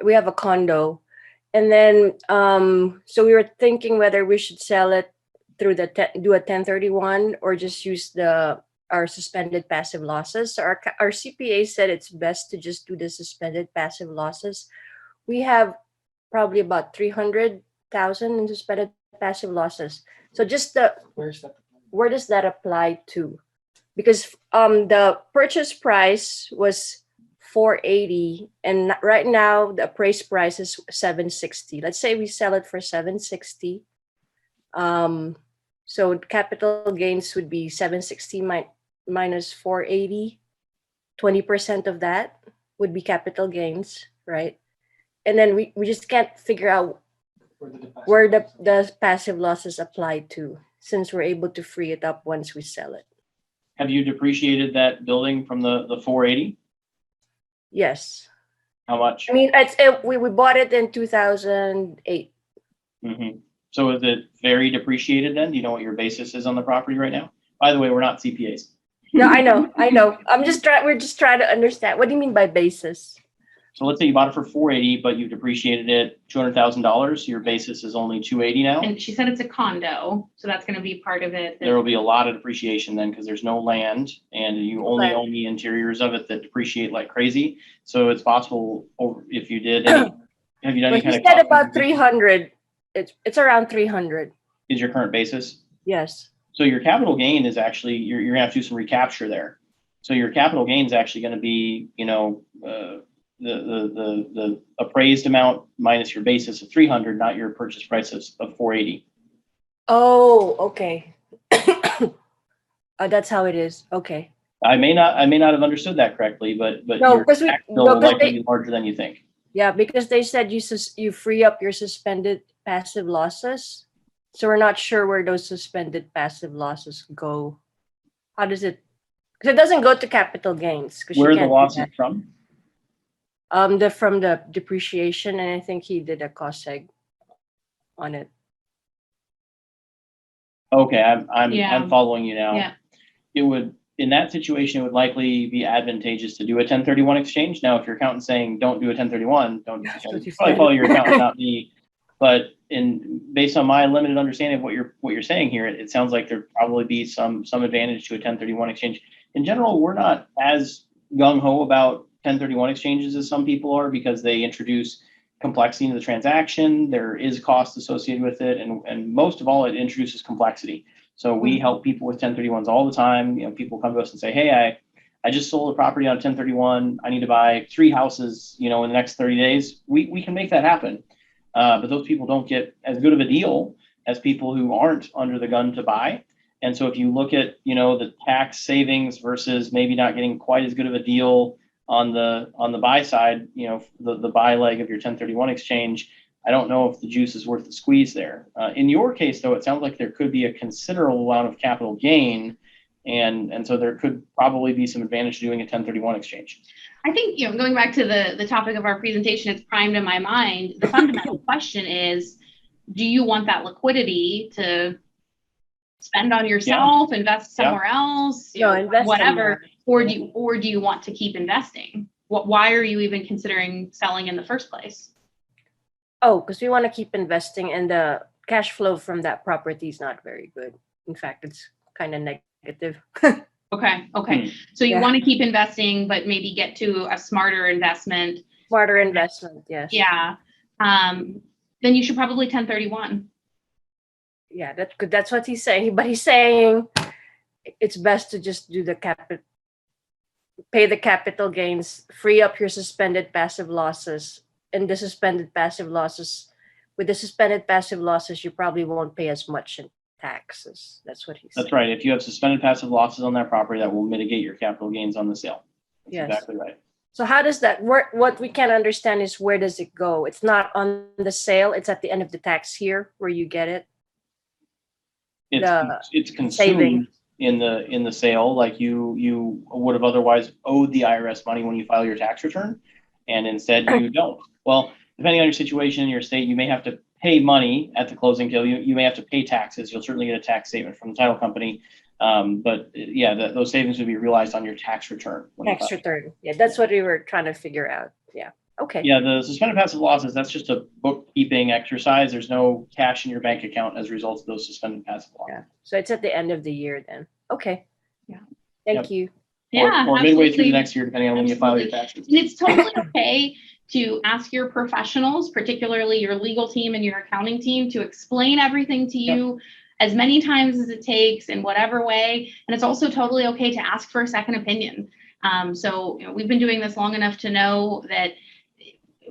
we have a condo, and then so we were thinking whether we should sell it through do a 1031 or just use our suspended passive losses. So our CPA said it's best to just do the suspended passive losses. We have probably about 300,000 in suspended passive losses. So just where does that apply to? Because the purchase price was 480, and right now the appraised price is 760. Let's say we sell it for 760. So capital gains would be 760 minus 480. 20% of that would be capital gains, right? And then we just can't figure out where the passive losses apply to, since we're able to free it up once we sell it. Have you depreciated that building from the 480? Yes. How much? I mean, we bought it in 2008. Mm-hmm. So is it very depreciated then? Do you know what your basis is on the property right now? By the way, we're not CPAs. No, I know. We're just trying to understand. What do you mean by basis? So let's say you bought it for 480, but you depreciated it $200,000. Your basis is only 280 now. And she said it's a condo, so that's going to be part of it. There will be a lot of depreciation then, because there's no land, and you only own the interiors of it that depreciate like crazy. So it's possible, if you did any, have you done any kind of? You said about 300. It's around 300. Is your current basis? Yes. So your capital gain is actually, you're going to have to do some recapture there. So your capital gain is actually going to be, the appraised amount minus your basis of 300, not your purchase price of 480. Oh, okay. That's how it is. Okay. I may not have understood that correctly, but No, your because tax bill will likely be larger than you think. Yeah, because they said you free up your suspended passive losses. So we're not sure where those suspended passive losses go. How does it? Because it doesn't go to capital gains. Where are the losses from? They're from the depreciation, and I think he did a cost seg on it. Okay, I'm following you now. Yeah. It would, in that situation, it would likely be advantageous to do a 1031 exchange. Now, if your accountant's saying don't do a 1031, don't probably follow your accountant, not me. But based on my limited understanding of what you're saying here, it sounds like there'd probably be some advantage to a 1031 exchange. In general, we're not as gung-ho about 1031 exchanges as some people are, because they introduce complexity into the transaction. There is cost associated with it, and most of all, it introduces complexity. So we help people with 1031s all the time. People come to us and say, hey, I just sold a property on 1031. I need to buy 3 houses, in the next 30 days. We can make that happen. But those people don't get as good of a deal as people who aren't under the gun to buy. And so if you look at, the tax savings versus maybe not getting quite as good of a deal on the buy side, the buy leg of your 1031 exchange, I don't know if the juice is worth the squeeze there. In your case, though, it sounds like there could be a considerable amount of capital gain, and so there could probably be some advantage to doing a 1031 exchange. I think, going back to the topic of our presentation, it's primed in my mind. The fundamental question is, do you want that liquidity to spend on yourself, invest somewhere else, invest whatever, or do you want to keep investing? Why are you even considering selling in the first place? Oh, because we want to keep investing, and the cash flow from that property is not very good. In fact, it's kind of negative. Okay. So you want to keep investing, but maybe get to a smarter investment. Smarter investment, yes. Yeah. Then you should probably 1031. Yeah, that's good. That's what he's saying. But he's saying it's best to just do pay the capital gains, free up your suspended passive losses. And with the suspended passive losses, you probably won't pay as much in taxes. That's what he's saying. That's right. If you have suspended passive losses on that property, that will mitigate your capital gains on the sale. That's exactly right. So how does that work? What we can understand is, where does it go? It's not on the sale. It's at the end of the tax year where you get it. It's consumed in the sale, like you would have otherwise owed the IRS money when you file your tax return, and instead you don't. Well, depending on your situation in your state, you may have to pay money at the closing deal. You may have to pay taxes. You'll certainly get a tax statement from the title company. But those savings would be realized on your tax return. Tax return. Yeah, that's what we were trying to figure out. Yeah. Okay. Yeah, the suspended passive losses, that's just a bookkeeping exercise. There's no cash in your bank account as a result of those suspended passive losses. Yeah. So it's at the end of the year then. Okay. Yeah. Thank you. Or midway through the next year, depending on when you file your taxes. And it's totally okay to ask your professionals, particularly your legal team and your accounting team, to explain everything to you as many times as it takes in whatever way. And it's also totally okay to ask for a second opinion. So we've been doing this long enough to know that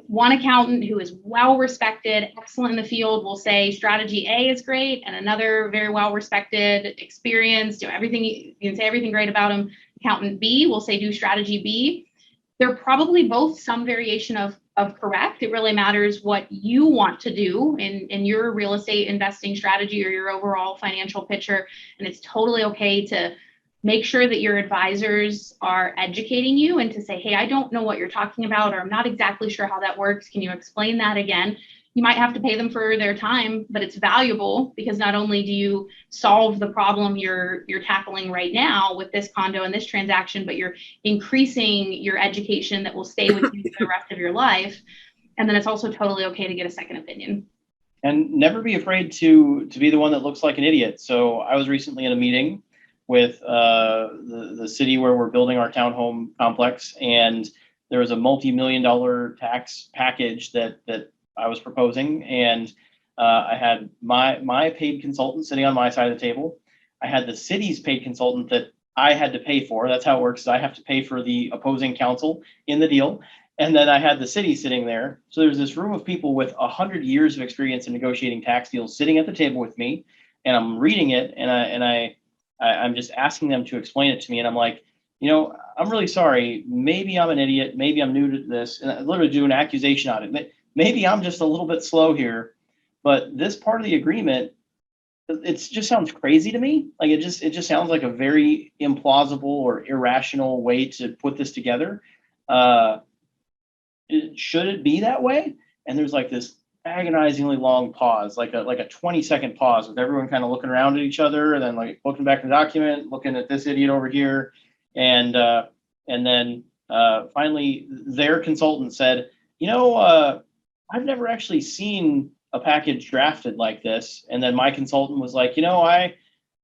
one accountant who is well respected, excellent in the field, will say strategy A is great, and another very well respected, experienced, everything, you can say everything great about him, accountant B will say do strategy B. They're probably both some variation of correct. It really matters what you want to do in your real estate investing strategy or your overall financial picture. And it's totally okay to make sure that your advisors are educating you and to say, hey, I don't know what you're talking about, or I'm not exactly sure how that works. Can you explain that again? You might have to pay them for their time, but it's valuable because not only do you solve the problem you're tackling right now with this condo and this transaction, but you're increasing your education that will stay with you for the rest of your life. And then it's also totally okay to get a second opinion. And never be afraid to be the one that looks like an idiot. So I was recently in a meeting with the city where we're building our townhome complex, and there was a multi-million-dollar tax package that I was proposing, and I had my paid consultant sitting on my side of the table. I had the city's paid consultant that I had to pay for. That's how it works. I have to pay for the opposing counsel in the deal. And then I had the city sitting there. So there's this room of people with 100 years of experience in negotiating tax deals sitting at the table with me, and I'm reading it, and I'm just asking them to explain it to me. And I'm like, I'm really sorry. Maybe I'm an idiot. Maybe I'm new to this. And I literally do an accusation on it. Maybe I'm just a little bit slow here, but this part of the agreement, it just sounds crazy to me. Like it just sounds like a very implausible or irrational way to put this together. Should it be that way? And there's like this agonizingly long pause, like a 20-second pause with everyone kind of looking around at each other, and then like looking back at the document, looking at this idiot over here, and then finally their consultant said, I've never actually seen a package drafted like this. And then my consultant was like, I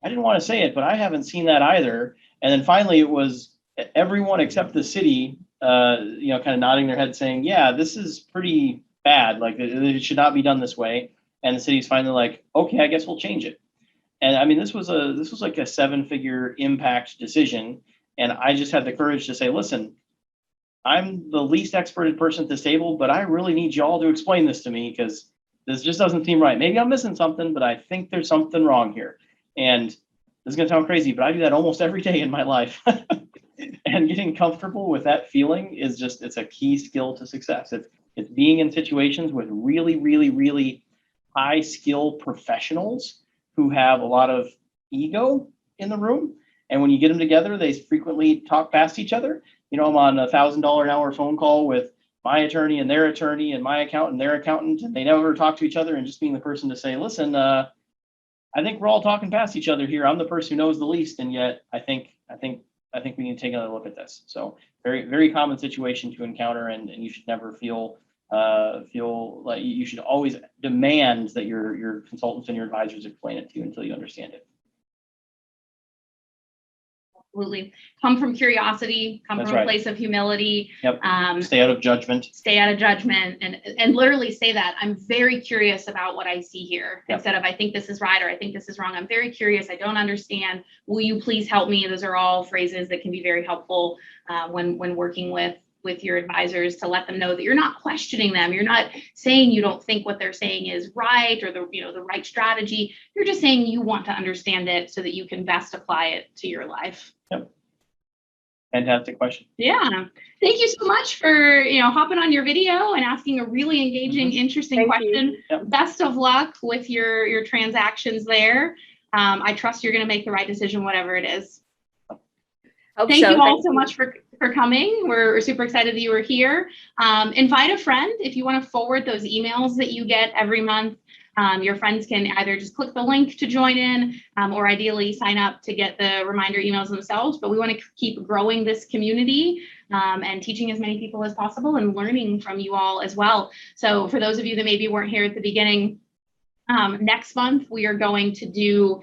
didn't want to say it, but I haven't seen that either. And then finally it was everyone except the city, kind of nodding their head saying, yeah, this is pretty bad. Like it should not be done this way. And the city's finally like, okay, I guess we'll change it. And I mean, this was like a 7-figure impact decision. And I just had the courage to say, listen, I'm the least experted person at this table, but I really need y'all to explain this to me because this just doesn't seem right. Maybe I'm missing something, but I think there's something wrong here. And This is going to sound crazy, but I do that almost every day in my life. And getting comfortable with that feeling is it's a key skill to success. It's being in situations with really, really, really high skill professionals who have a lot of ego in the room. And when you get them together, they frequently talk past each other. You know, I'm on $1,000 an hour phone call with my attorney and their attorney and my accountant and their accountant, and they never talk to each other. And just being the person to say, listen, I think we're all talking past each other here. I'm the person who knows the least, and yet I think we need to take another look at this. So very, very common situation to encounter, and you should never feel like you should always demand that your consultants and your advisors explain it to you until you understand it. Absolutely. Come from curiosity, come That's from right. a place of humility. Yep. Stay out of judgment. Stay out of judgment, and literally say that I'm very curious about what I see here. Yep. Instead of I think this is right or I think this is wrong. I'm very curious. I don't understand. Will you please help me? Those are all phrases that can be very helpful when working with your advisors, to let them know that you're not questioning them. You're not saying you don't think what they're saying is right or the right strategy. You're just saying you want to understand it so that you can best apply it to your life. Yep. Fantastic question. Yeah. Thank you so much for, hopping on your video and asking a really engaging, interesting Thank question. Yep. Best of luck with your transactions there. I trust you're going to make the right decision, whatever it is. Thank you all so much for coming. We're super excited that you were here. Invite a friend if you want to forward those emails that you get every month. Your friends can either just click the link to join in or ideally sign up to get the reminder emails themselves. But we want to keep growing this community and teaching as many people as possible and learning from you all as well. So for those of you that maybe weren't here at the beginning, next month we are going to do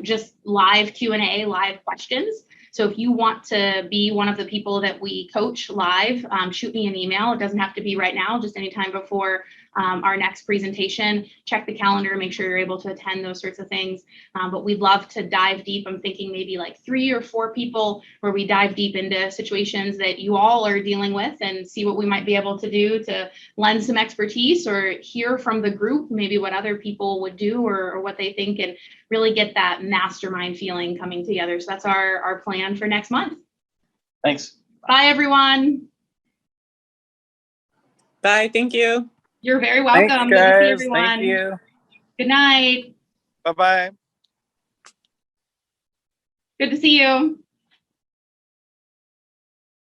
just live Q&A, live questions. So if you want to be one of the people that we coach live, shoot me an email. It doesn't have to be right now, just anytime before our next presentation. Check the calendar, make sure you're able to attend those sorts of things. But we'd love to dive deep. I'm thinking maybe like 3 or 4 people where we dive deep into situations that you all are dealing with and see what we might be able to do to lend some expertise or hear from the group, maybe what other people would do or what they think, and really get that mastermind feeling coming together. So that's our plan for next month. Thanks. Bye, everyone. Bye. Thank you. You're very welcome. Thanks, Good to see guys. everyone. Thank you. Good night. Bye-bye. Good to see you.